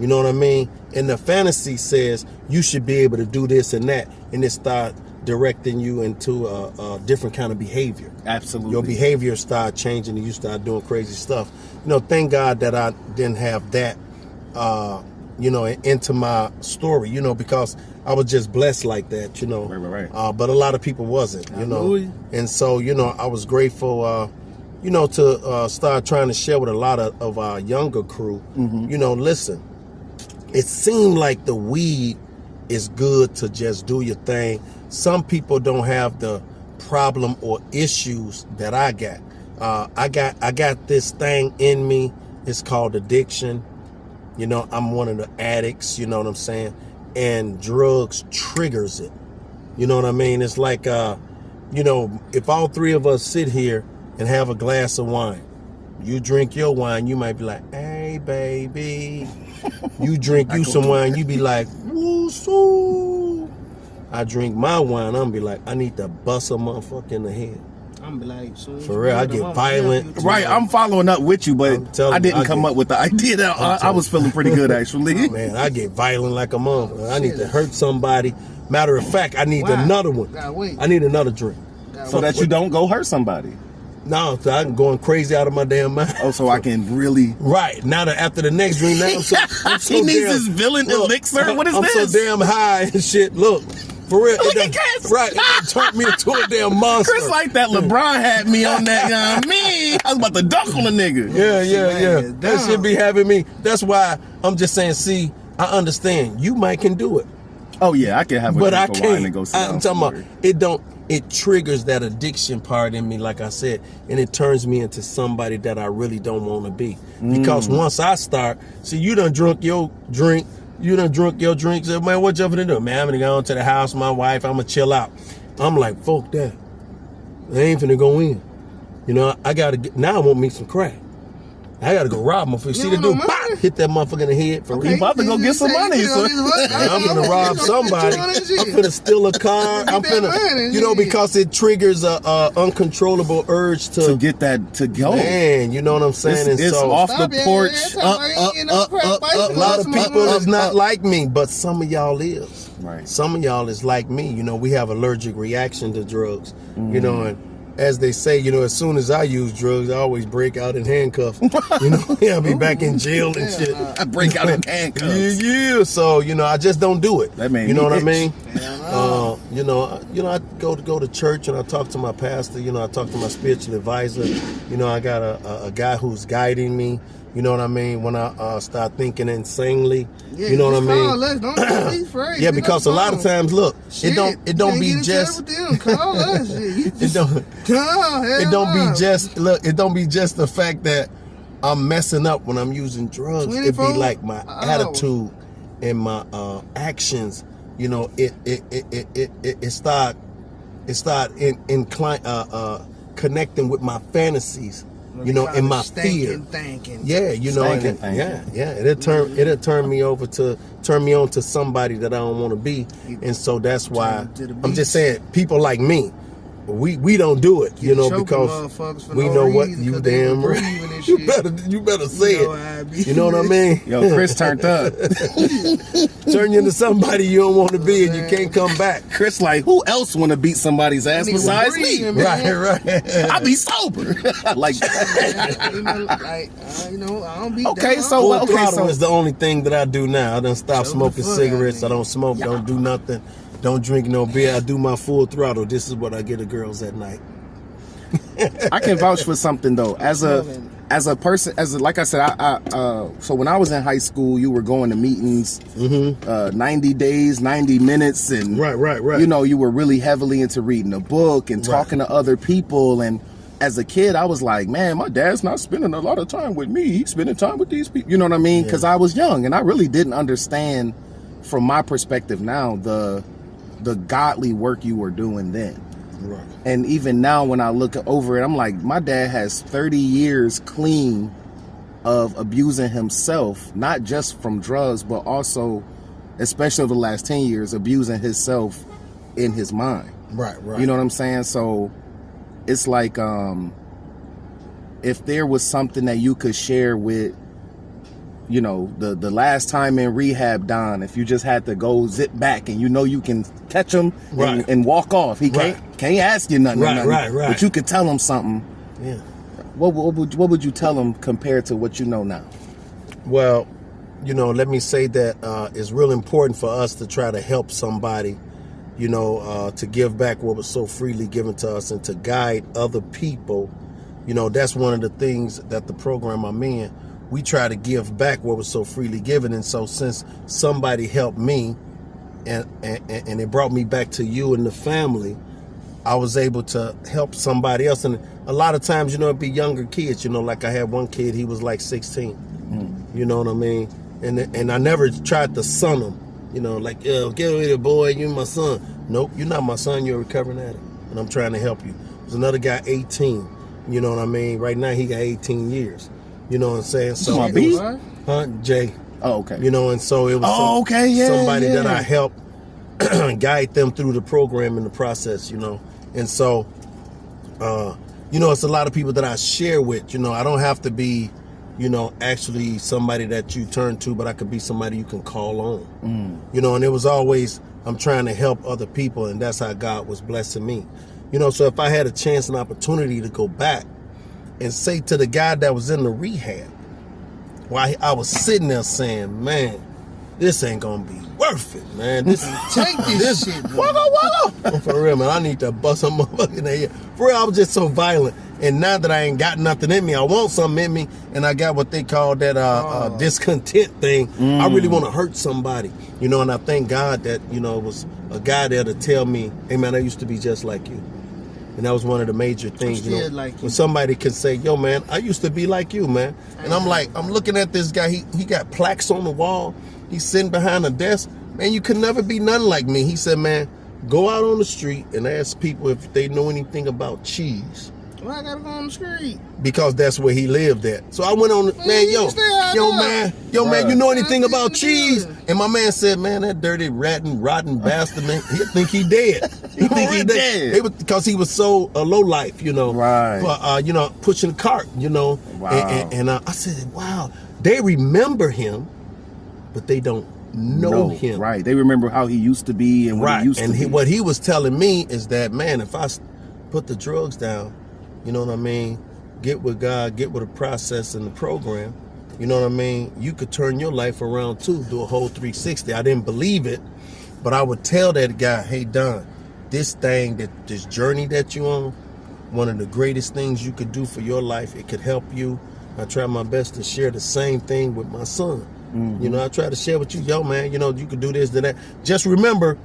You know what I mean? And the fantasy says you should be able to do this and that, and it start directing you into a different kind of behavior. Absolutely. Your behavior start changing and you start doing crazy stuff. You know, thank God that I didn't have that, you know, into my story, you know, because I was just blessed like that, you know. Right. But a lot of people wasn't, you know. And so, you know, I was grateful, you know, to start trying to share with a lot of our younger crew, you know, listen, it seemed like the weed is good to just do your thing. Some people don't have the problem or issues that I got. I got this thing in me. It's called addiction. You know, I'm one of the addicts, you know what I'm saying? And drugs triggers it. You know what I mean? It's like, you know, if all three of us sit here and have a glass of wine, you drink your wine, you might be like, hey, baby. You drink you some wine, you be like, woo-soo. I drink my wine, I'm gonna be like, I need to bust a motherfucker in the head. I'm be like, for real, I get violent. Right, I'm following up with you, but I didn't come up with the idea that I was feeling pretty good, actually. Man, I get violent like a motherfucker. I need to hurt somebody. Matter of fact, I need another one. I need another drink. So that you don't go hurt somebody. No, so I'm going crazy out of my damn mind. Oh, so I can really... Right. Now that after the next drink, now I'm so he needs his villain elixir? What is this? I'm so damn high and shit. Look, For real. Look at Chris. Right. It turned me into a damn monster. Chris like that LeBron had me on that, you know what I mean? I was about to dunk on a nigga. Yeah. That shit be having me. That's why I'm just saying, see, I understand. You might can do it. Oh yeah, I can have a But drink I of wine can't. and go sit down I'm talking somewhere. about it triggers that addiction part in me, like I said, and it turns me into somebody that I really don't want to be. Because once I start, see, you done drunk your drink, so, man, what you up to do? Man, I'm gonna go to the house, my wife, I'm gonna chill out. I'm like, fuck that. I ain't finna go in. You know, I gotta get, now I want me some crack. I gotta go rob motherfucker. See the dude, pop, hit that motherfucker in the head for real. You about to go get some money, so I'm gonna rob somebody. I'm finna steal a car. I'm finna, you know, because it triggers a uncontrollable urge to get that to go. Man, you know what I'm saying? It's so off the porch, up. A lot of people is not like me, but some of y'all is. Right. Some of y'all is like me. You know, we have allergic reaction to drugs. You know, and as they say, you know, as soon as I use drugs, I always break out in handcuffs. You know, I'll be back in jail and shit. I break out in handcuffs. Yeah. So, you know, I just don't do it. That made you know me what I itch. mean? You know, I go to church and I talk to my pastor. You know, I talk to my spiritual advisor. You know, I got a guy who's guiding me. You know what I mean? When I start thinking insanely, you know what I mean? Don't be afraid. Yeah, because a lot of times, look, it don't be just. Call us. It don't be just the fact that I'm messing up when I'm using drugs. It be like my attitude and my actions. You know, it start connecting with my fantasies. You know, in my fear. Yeah, you know, it'll turn me on to somebody that I don't want to be, and so that's why I'm just saying, people like me, we don't do it, you know, because we know what you damn right. You better say it. You know what I mean? Yo, Chris turned up. Turn you into somebody you don't want to be, and you can't come back. Chris like, who else want to beat somebody's ass besides me? Right. I be sober. Like that. You know, I don't be Full throttle is the only thing that I do now. I done stopped smoking cigarettes. I don't smoke. Don't do nothing. Don't drink no beer. I do my full throttle. This is what I get the girls at night. I can vouch for something though. As a person, like I said, so when I was in high school, you were going to meetings, 90 days, 90 minutes, and right. You know, you were really heavily into reading a book and talking to other people. And as a kid, I was like, man, my dad's not spending a lot of time with me. He's spending time with these people. You know what I mean? Because I was young and I really didn't understand, from my perspective now, the godly work you were doing then. Right. And even now when I look over it, I'm like, my dad has 30 years clean of abusing himself, not just from drugs, but also, especially over the last 10 years, abusing himself in his mind. Right. You know what I'm saying? So it's like, if there was something that you could share with, you know, the last time in rehab, Don, if you just had to go zip back and you know you can catch him and walk off, he can't ask you nothing. Right. But you could tell him something. Yeah. What would you tell him compared to what you know now? Well, you know, let me say that it's real important for us to try to help somebody, you know, to give back what was so freely given to us and to guide other people. You know, that's one of the things that the program I'm in, we try to give back what was so freely given. And so since somebody helped me and it brought me back to you and the family, I was able to help somebody else. And a lot of times, you know, it'd be younger kids, you know, like I had one kid, he was like 16. You know what I mean? And I never tried to son him, you know, like, yo, get away there, boy, you my son. Nope, you're not my son, you're a recovering addict. And I'm trying to help you. There's another guy, 18. You know what I mean? Right now, he got 18 years. You know what I'm saying? So Jay. Oh, okay. You know, and so it was somebody that I helped guide them through the program and the process, you know. And so, you know, it's a lot of people that I share with. You know, I don't have to be, you know, actually somebody that you turn to, but I could be somebody you can call on. You know, and it was always, I'm trying to help other people, and that's how God was blessing me. You know, so if I had a chance and opportunity to go back and say to the guy that was in the rehab, while I was sitting there saying, man, this ain't gonna be worth it, man. This Take this shit, bro. wugga. For real, man. I need to bust some motherfucking head. For real, I was just so violent. And now that I ain't got nothing in me, I want something in me, and I got what they call that discontent thing. I really want to hurt somebody, you know, and I thank God that, you know, it was a guy there to tell me, hey, man, I used to be just like you. And that was one of the major things, you know, like when somebody can say, yo, man, I used to be like you, man. And I'm like, I'm looking at this guy. He got plaques on the wall. He's sitting behind a desk. Man, you could never be nothing like me. He said, man, go out on the street and ask people if they know anything about cheese. Why I gotta go on the street? Because that's where he lived at. So I went on, man, man, you know anything about cheese? And my man said, man, that dirty, rotten bastard, man, he think he dead. He think he dead. Because he was so low life, you know. Right. But, you know, pushing cart, you know. Wow. And I said, wow, they remember him, but they don't know him. Right. They remember how he used to be and what he used to be. What he was telling me is that, man, if I put the drugs down, you know what I mean, get with God, get with the process and the program, you know what I mean, you could turn your life around too, do a whole 360. I didn't believe it, but I would tell that guy, hey, Don, this journey that you on, one of the greatest things you could do for your life, it could help you. I try my best to share the same thing with my son. Mm-hmm. You know, I try to share with you, yo, man, you know, you could do this, do that. Just remember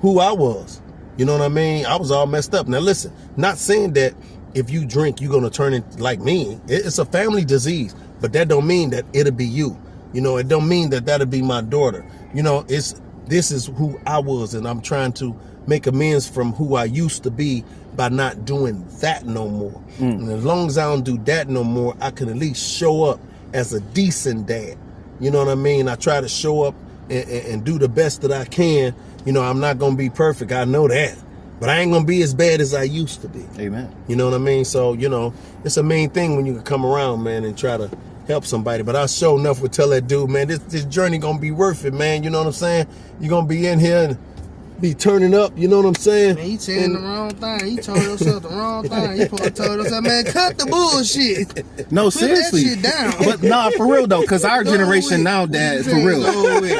who I was. You know what I mean? I was all messed up. Now, listen, not saying that if you drink, you're going to turn it like me. It's a family disease, but that don't mean that it'll be you. You know, it don't mean that that'll be my daughter. You know, this is who I was, and I'm trying to make amends from who I used to be by not doing that no more. And as long as I don't do that no more, I can at least show up as a decent dad. You know what I mean? I try to show up and do the best that I can. You know, I'm not going to be perfect. I know that. But I ain't going to be as bad as I used to be. Amen. You know what I mean? So, you know, it's a main thing when you can come around, man, and try to help somebody. But I sure enough would tell that dude, man, this journey going to be worth it, man. You know what I'm saying? You're going to be in here and be turning up. You know what I'm saying? Man, he saying the wrong thing. He told yourself the wrong thing. He probably told yourself, man, cut the bullshit. No, Put seriously. that shit down. But nah, for real though, because our generation now, Dad, for real,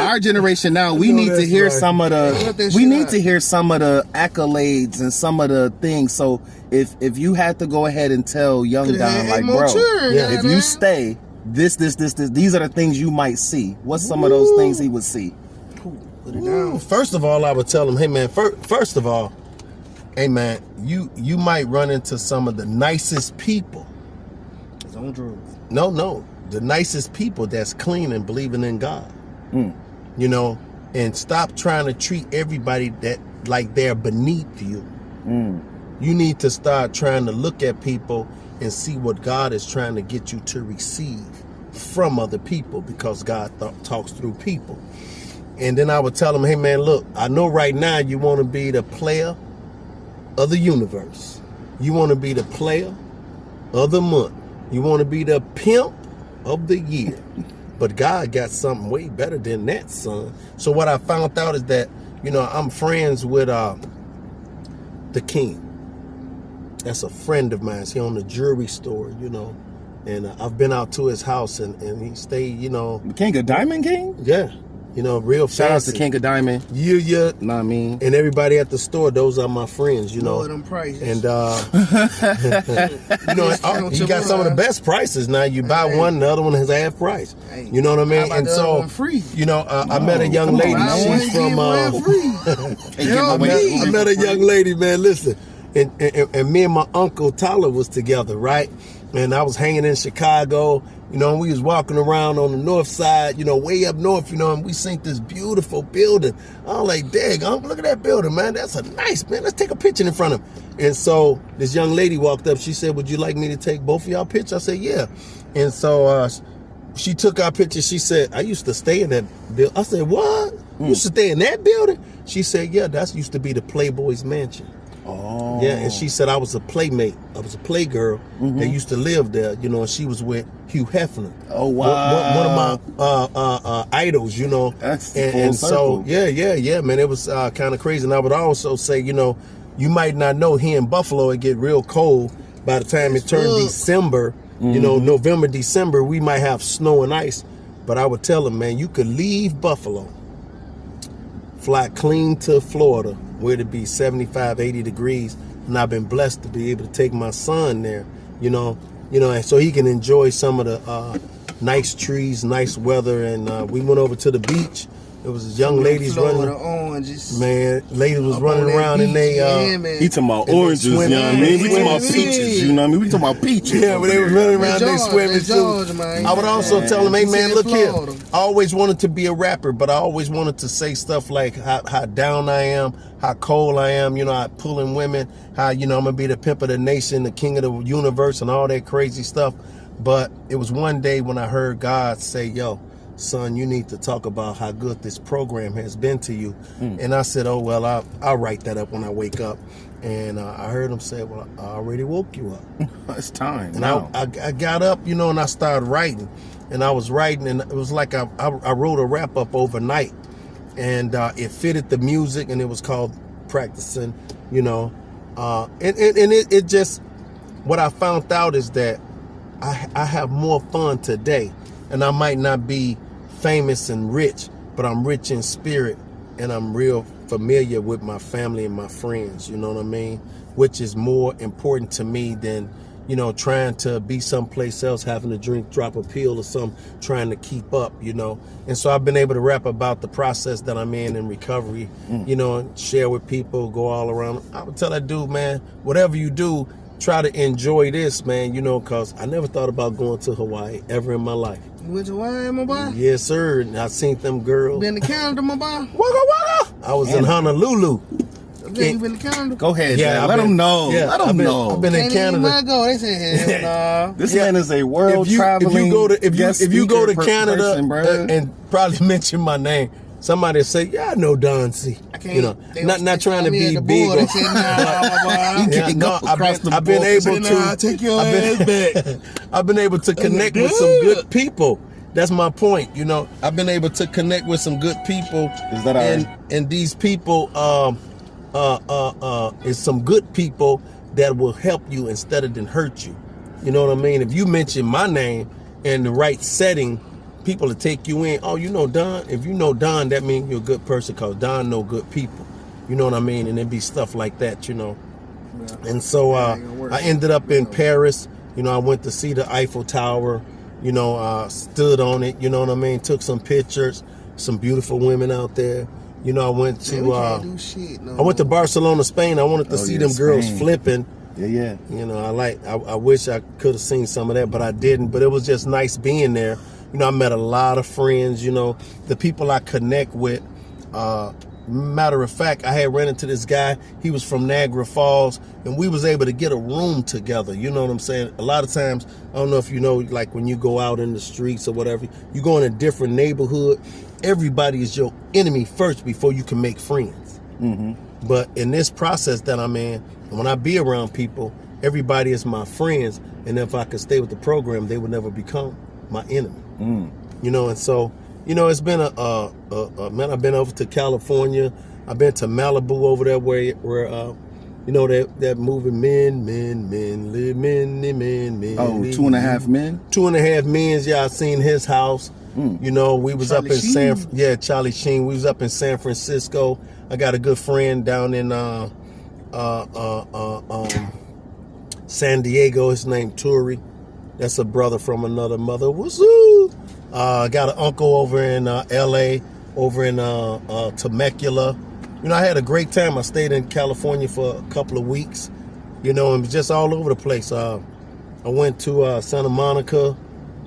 our generation now, we need to hear some of the, we need to hear some of the accolades and some of the things. So if you had to go ahead and tell young Don, like, bro, if you stay, this, these are the things you might see. What's some of those things he would see? First of all, I would tell him, hey man, first of all, hey man, you might run into some of the nicest people. It's on drugs. No, the nicest people that's clean and believing in God. You know, and stop trying to treat everybody that like they're beneath you. You need to start trying to look at people and see what God is trying to get you to receive from other people, because God talks through people. And then I would tell them, hey man, look, I know right now you want to be the player of the universe. You want to be the player of the month. You want to be the pimp of the year. But God got something way better than that, son. So what I found out is that, you know, I'm friends with the king. That's a friend of mine. He owned a jewelry store, you know. And I've been out to his house and he stayed, you know. The King of Diamond King? Yeah. You know, real fancy. Shout out to King of Diamond. Yeah. Know what I mean? And everybody at the store, those are my friends, you know. Lower them prices. And, you know, you got some of the best prices now. You buy one, the other one is half price. You know what I mean? How about And the other so, one free? you know, I met a young lady. She's from, I met a young lady, man, listen. And me and my uncle Tyler was together, right? And I was hanging in Chicago, you know, and we was walking around on the north side, you know, way up north, you know, and we seen this beautiful building. I was like, dang, look at that building, man. That's a nice, man. Let's take a picture in front of him. And so this young lady walked up. She said, would you like me to take both of y'all pictures? I said, yeah. And so she took our picture. She said, I used to stay in that building. I said, what? You used to stay in that building? She said, yeah, that used to be the Playboy's mansion. Oh. Yeah, and she said I was a playmate. I was a playgirl that used to live there, you know, and she was with Hugh Hefner. Oh, wow. One of my idols, you know. That's and so, yeah, man, it was kind of crazy. And I would also say, you know, you might not know here in Buffalo, it get real cold by the time it turned December, you know, November, December, we might have snow and ice. But I would tell them, man, you could leave Buffalo fly clean to Florida, where it'd be 75, 80 degrees. And I've been blessed to be able to take my son there, and so he can enjoy some of the nice trees, nice weather. And we went over to the beach. There was young ladies running. Oranges. Man, ladies was running around and they he talking about oranges, you know what I mean? We talking about peaches, you know what I mean? We talking about peaches. Yeah, but they were running around, they swimming too. I would also tell them, hey man, look here. I always wanted to be a rapper, but I always wanted to say stuff like how down I am, how cold I am, I pulling women, how, I'm gonna be the pimp of the nation, the king of the universe and all that crazy stuff. But it was one day when I heard God say, yo, son, you need to talk about how good this program has been to you. And I said, oh, well, I'll write that up when I wake up. And I heard him say, well, I already woke you up. It's time. And I got up, and I started writing. And I was writing, and it was like I wrote a wrap up overnight. And it fitted the music, and it was called Practicing, and it just, what I found out is that I have more fun today. And I might not be famous and rich, but I'm rich in spirit, and I'm real familiar with my family and my friends, you know what I mean? Which is more important to me than, trying to be someplace else, having to drop a pill or something, trying to keep up, And so I've been able to rap about the process that I'm in recovery, and share with people, go all around. I would tell that dude, man, whatever you do, try to enjoy this, man, because I never thought about going to Hawaii ever in my life. You went to Hawaii, my boy? Yes, sir. And I seen them girls. Been to Canada, my boy? Waka waka. I was in Honolulu. You been to Canada? Go ahead, yeah. Let them know. Yeah, let them know. I've been in Canada. They said, hell nah. This man is a world traveling. If you go to Canada person, and probably mention my name, somebody say, yeah, I know Don C. I can't. Not trying to be big. I've been able to take your ass back. I've been able to connect with some good people. That's my point. I've been able to connect with some good people. Is that and these people is some good people that will help you instead of hurt you. You know what I mean? If you mention my name in the right setting, people will take you in. Oh, Don? If you know Don, that means you're a good person, because Don know good people. You know what I mean? And it'd be stuff like that, Yeah. And so I ended up in Paris. I went to see the Eiffel Tower. Stood on it. You know what I mean? Took some pictures. Some beautiful women out there. I went to I went to Barcelona, Spain. I wanted to see them girls flipping. Yeah. I wish I could have seen some of that, but I didn't. But it was just nice being there. I met a lot of friends, the people I connect with. Matter of fact, I had ran into this guy. He was from Niagara Falls, and we was able to get a room together. You know what I'm saying? A lot of times, I don't know if you know, like when you go out in the streets or whatever, you go in a different neighborhood, everybody is your enemy first before you can make friends. Mm-hmm. But in this process that I'm in, when I be around people, everybody is my friends. And if I could stay with the program, they would never become my enemy. And so, it's been man, I've been over to California. I've been to Malibu over there where that movie Men, Live Men. Oh, 2.5 Men? 2.5 Men, yeah, I seen his house. We was Charlie up in Sheen. Charlie Sheen. We was up in San Francisco. I got a good friend down in San Diego. His name Turi. That's a brother from another mother. Wazoo! Got an uncle over in L.A., over in Temecula. I had a great time. I stayed in California for a couple of weeks, and just all over the place. I went to Santa Monica.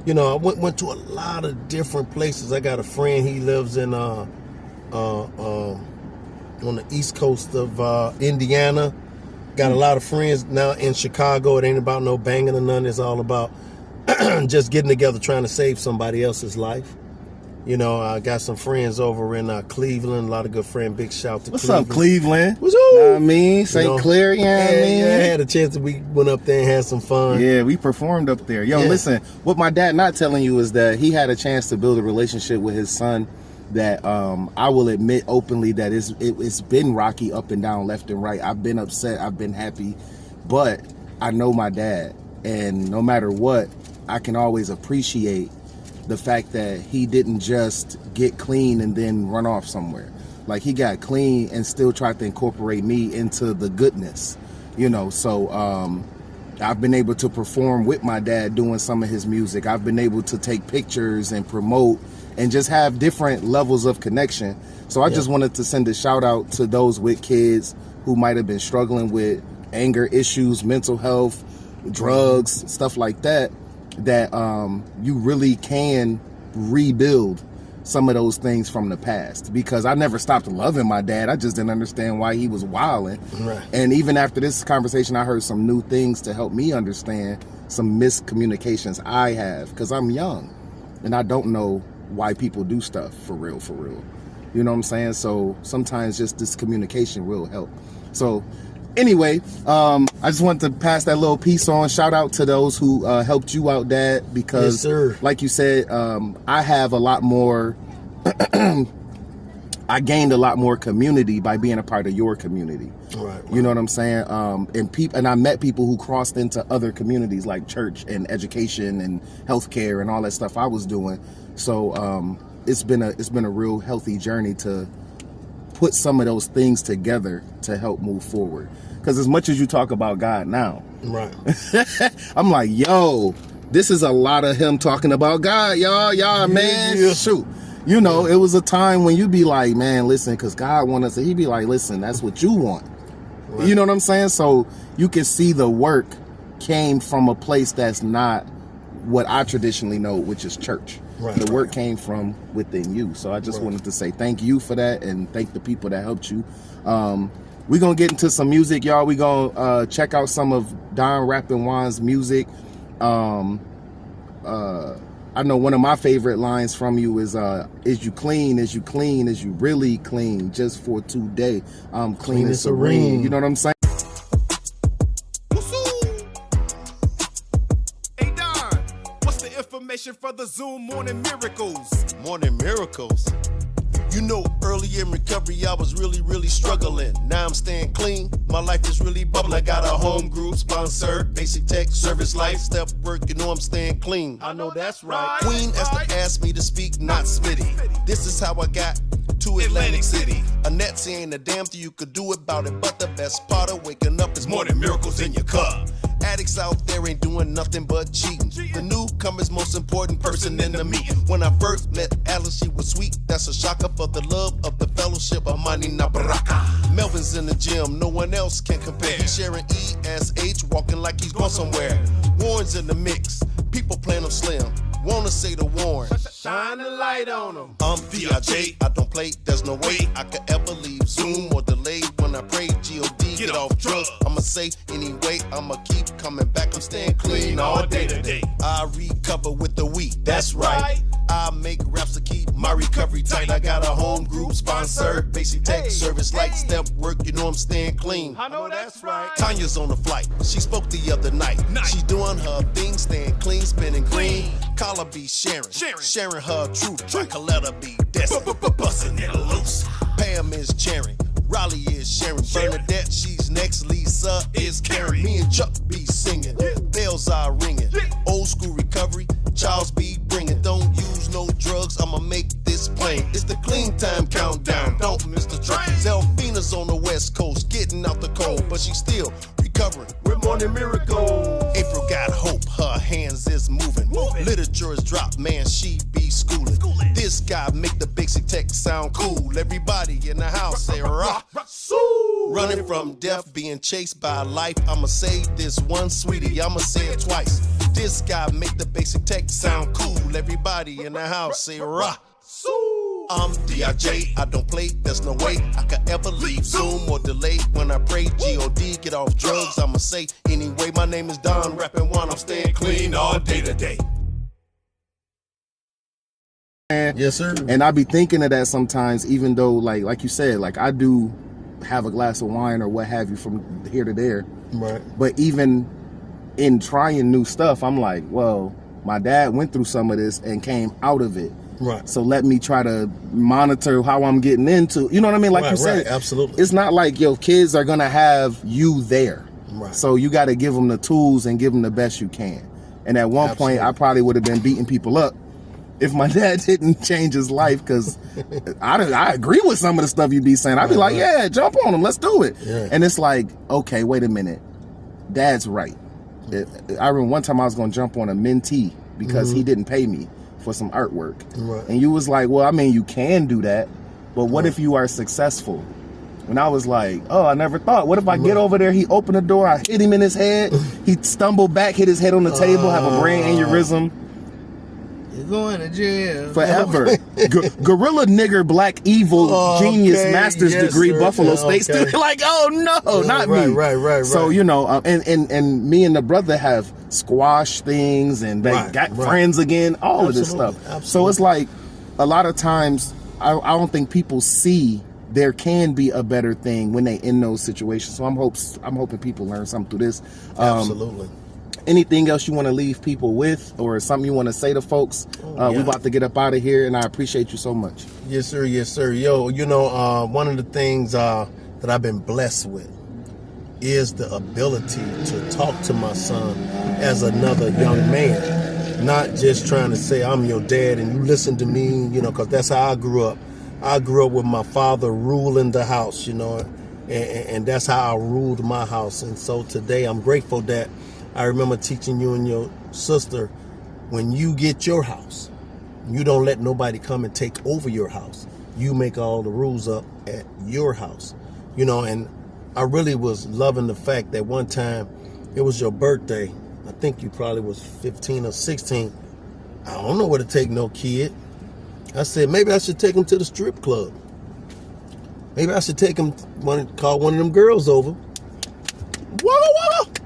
I went to a lot of different places. I got a friend. He lives in on the east coast of Indiana. Got a lot of friends now in Chicago. It ain't about no banging or nothing. It's all about just getting together, trying to save somebody else's life. I got some friends over in Cleveland. A lot of good friends. Big shout to What's Cleveland. up, Cleveland? What's up? Know what I mean? St. Clair, I had a chance that we went up there and had some fun. Yeah, we performed up there. Yo, listen, what my dad not telling you is that he had a chance to build a relationship with his son that I will admit openly that it's been rocky up and down, left and right. I've been upset. I've been happy. But I know my dad. And no matter what, I can always appreciate the fact that he didn't just get clean and then run off somewhere. Like, he got clean and still tried to incorporate me into the goodness, you know. So I've been able to perform with my dad doing some of his music. I've been able to take pictures and promote and just have different levels of connection. So I just wanted to send a shout out to those with kids who might have been struggling with anger issues, mental health, drugs, stuff like that, that you really can rebuild some of those things from the past. Because I never stopped loving my dad. I just didn't understand why he was wilding. Right. And even after this conversation, I heard some new things to help me understand some miscommunications I have, because I'm young and I don't know why people do stuff for real. You know what I'm saying? So sometimes just this communication will help. So anyway, I just wanted to pass that little piece on. Shout out to those who helped you out, Dad, because yes, sir. Like you said, I have a lot more, I gained a lot more community by being a part of your community. Right. You know what I'm saying? And I met people who crossed into other communities like church and education and healthcare and all that stuff I was doing. So it's been a real healthy journey to put some of those things together to help move forward. Because as much as you talk about God now, right, I'm like, yo, this is a lot of him talking about God, y'all, man. Yeah. Shoot. You know, it was a time when you'd be like, man, listen, because God wants us, he'd be like, listen, that's what you want. Right. You know what I'm saying? So you can see the work came from a place that's not what I traditionally know, which is church. Right. The work came from within you. So I just wanted to say thank you for that and thank the people that helped you. We're going to get into some music, y'all. We're going to check out some of Don Rappin Juan's music. I know one of my favorite lines from you is you clean, is you clean, is you really clean, just for today. I'm clean and serene. You know what I'm saying? For the Zoom morning miracles. Morning miracles. You know, early in recovery, I was really struggling. Now I'm staying clean. My life is really bubbling. I got a home group sponsored. Basic tech, service life, step work. You know I'm staying clean. I know that's right. Queen Esther asked me to speak, not Smitty. This is how I got to Atlantic City. Annette ain't a damn thing you could do about it, but the best part of waking up is morning miracles in your cup. Addicts out there ain't doing nothing but cheating. The newcomer's most important person in the meeting. When I first met Alice, she was sweet. That's a shocker for the love of the fellowship of Mani Nabaraka. Melvin's in the gym, no one else can compare. He's sharing ESH, walking like he's going somewhere. Warren's in the mix, people playing him slim. Wanna say to Warren, shine a light on him. I'm DIJ, I don't play, there's no way I could ever leave Zoom or delay when I pray. G.O.D. get off drugs. I'ma say anyway, I'ma keep coming back. I'm staying clean all day today. I recover with the week, that's right. I make raps to keep my recovery tight. I got a home group sponsored, basic tech, service light, step work. You know I'm staying clean. I know that's right. Tanya's on the flight. She spoke the other night. She's doing her thing, staying clean, spinning green. Carla be sharing her truth. Coletta be busting it loose. Pam is cheering. Raleigh is sharing. Bernadette, she's next. Lisa is carrying. Me and Chuck be singing. Bells are ringing. Old school recovery. Charles be bringing. Don't use no drugs. I'ma make this plain. It's the clean time countdown. Don't miss the train. Zelfina's on the west coast, getting out the cold, but she's still recovering with morning miracles. April got hope. Her hands is moving. Literature is dropped. Man, she be schooling. This guy make the basic tech sound cool. Everybody in the house say rah. Running from death, being chased by life. I'ma say this one, sweetie, I'ma say it twice. This guy make the basic tech sound cool. Everybody in the house say rah. I'm DIJ, I don't play, there's no way I could ever leave Zoom or delay when I pray. G.O.D. get off drugs, I'ma say anyway. My name is Don Rappin Juan, I'm staying clean all day today. Yes, sir. And I be thinking of that sometimes, even though like you said, like I do have a glass of wine or what have you from here to there. Right. But even in trying new stuff, I'm like, well, my dad went through some of this and came out of it. Right. So let me try to monitor how I'm getting into, you know what I mean? Like you said, absolutely. It's not like your kids are going to have you there. Right. So you got to give them the tools and give them the best you can. And at one point, I probably would have been beating people up if my dad didn't change his life, because I agree with some of the stuff you be saying. I'd be like, yeah, jump on him, let's do it. Yeah. And it's like, okay, wait a minute, Dad's right. I remember one time I was going to jump on a mentee because he didn't pay me for some artwork. Right. And you was like, well, I mean, you can do that, but what if you are successful? And I was like, oh, I never thought. What if I get over there, he opened the door, I hit him in his head, he stumbled back, hit his head on the table, have a brain aneurysm. You're going to jail. Forever. Gorilla nigger, black evil, genius, master's degree, sir. Buffalo State student. Like, oh no, not me. Right. So, you know, and me and the brother have squashed things and got friends again, all of this stuff. Absolutely. So it's like, a lot of times, I don't think people see there can be a better thing when they in those situations. So I'm hoping people learn something through this. Absolutely. Anything else you want to leave people with, or something you want to say to folks? We're about to get up out of here, and I appreciate you so much. Yes, sir. Yes, sir. Yo, you know, one of the things that I've been blessed with is the ability to talk to my son as another young man, not just trying to say I'm your dad and you listen to me, you know, because that's how I grew up. I grew up with my father ruling the house, you know, and that's how I ruled my house. And so today I'm grateful that I remember teaching you and your sister, when you get your house, you don't let nobody come and take over your house. You make all the rules up at your house, you know. And I really was loving the fact that one time it was your birthday. I think you probably was 15 or 16. I don't know where to take no kid. I said, maybe I should take him to the strip club. Maybe I should take him, call one of them girls over. Whoa.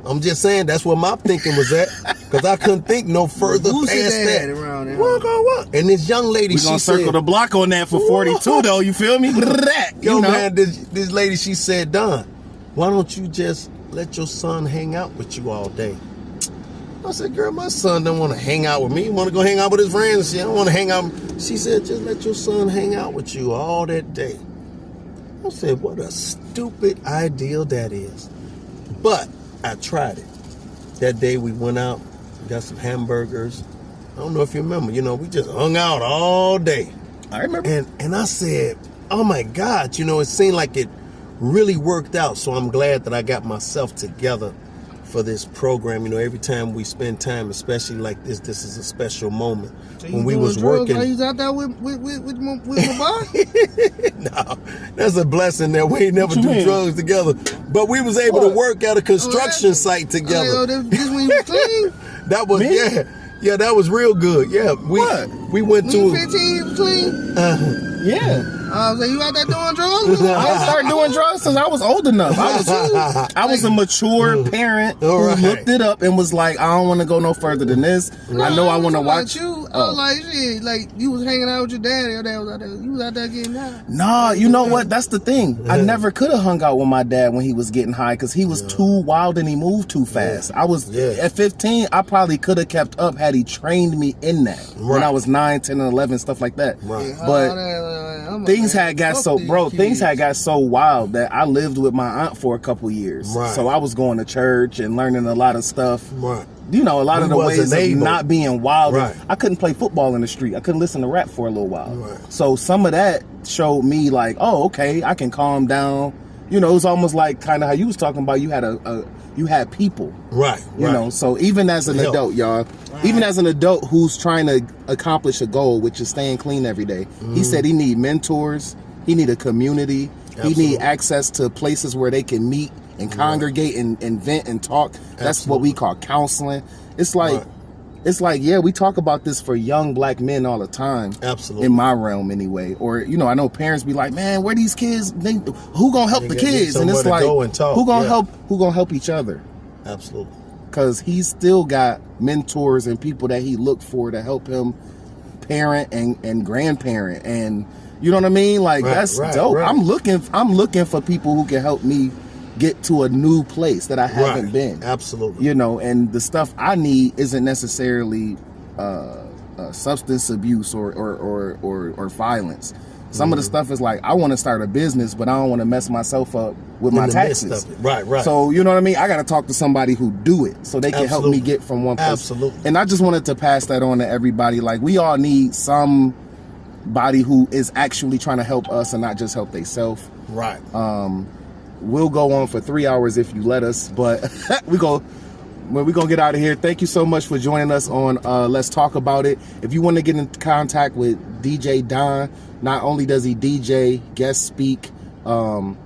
I'm just saying, that's where my thinking was at, because I couldn't think no further past that. Around there. What? And this young lady, we're gonna circle the block on that for 42 though, you feel me? Yo, man, this lady, she said, Don, why don't you just let your son hang out with you all day? I said, girl, my son don't want to hang out with me. He want to go hang out with his friends. She don't want to hang out. She said, just let your son hang out with you all that day. I said, what a stupid idea that is. But I tried it. That day we went out, got some hamburgers. I don't know if you remember, you know, we just hung out all day. I remember. And I said, oh my God, you know, it seemed like it really worked out. So I'm glad that I got myself together for this program. You know, every time we spend time, especially like this is a special moment. So when we was working, while you was out there with my boy? No, that's a blessing that we ain't never do drugs together. But we was able to work at a construction site together. This when you was clean? That was yeah, that was real good. Yeah, we went to 15, you was clean. Yeah. So you out there doing drugs? I started doing drugs since I was old enough. I was a mature parent who looked it up and was like, I don't want to go no further than this. I know I want to watch. You. I was like, shit, like you was hanging out with your dad. Your dad was out there. You was out there getting high. Nah, you know what? That's the thing. I never could have hung out with my dad when he was getting high, because he was too wild and he moved too fast. I was at 15. I probably could have kept up had he trained me in that when I was 9, 10, and 11, stuff like that. Right. But things had got so wild that I lived with my aunt for a couple years. Right. So I was going to church and learning a lot of stuff. Right. You know, a lot of the ways of able. not being wild. Right. I couldn't play football in the street. I couldn't listen to rap for a little while. Right. So some of that showed me like, oh, okay, I can calm down. You know, it was almost like kind of how you was talking about. You had you had people. Right. You know, so even as an adult, y'all, even as an adult who's trying to accomplish a goal, which is staying clean every day, he said he need mentors. He need a community. Absolutely. He need access to places where they can meet and congregate and vent and talk. That's what we call counseling. It's like, yeah, we talk about this for young black men all the time. Absolutely. In my realm anyway. Or, you know, I know parents be like, man, where these kids, who gonna help the kids? And it's like, who gonna help each other? Absolutely. Because he's still got mentors and people that he look for to help him parent and grandparent, and you know what I mean? Like, that's dope. Right. I'm looking for people who can help me get to a new place that I haven't been. Absolutely. You know, and the stuff I need isn't necessarily substance abuse or violence. Some of the stuff is like, I want to start a business, but I don't want to mess myself up with In my the midst taxes. of it. Right. So, you know what I mean? I got to talk to somebody who do it so they can help me get from one place. Absolutely. And I just wanted to pass that on to everybody. Like, we all need somebody who is actually trying to help us and not just help themselves. Right. We'll go on for 3 hours if you let us, but we're going to get out of here. Thank you so much for joining us on Let's Talk About It. If you want to get in contact with DJ Don, not only does he DJ, guest speak, and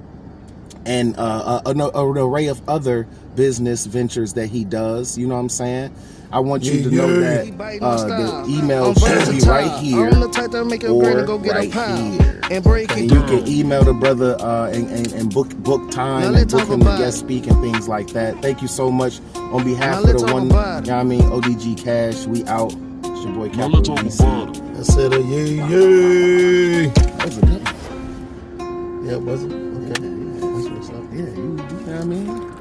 an array of other business ventures that he does, you know what I'm saying? I want you to know that the email should be right here I'm the type that make it great to go get right a pound here. and break it And you down. can email the brother and book time Now and let's book talk him to about guest it. speak and things like that. Thank you so much on behalf Now of let's the talk one, about it. you know what I mean, ODG Cash. We out. It's your boy Now Capital let's talk DC. about it. I said a yay. That was a good one. Yeah, was it? Okay. That's what's up. Yeah, you know what I mean?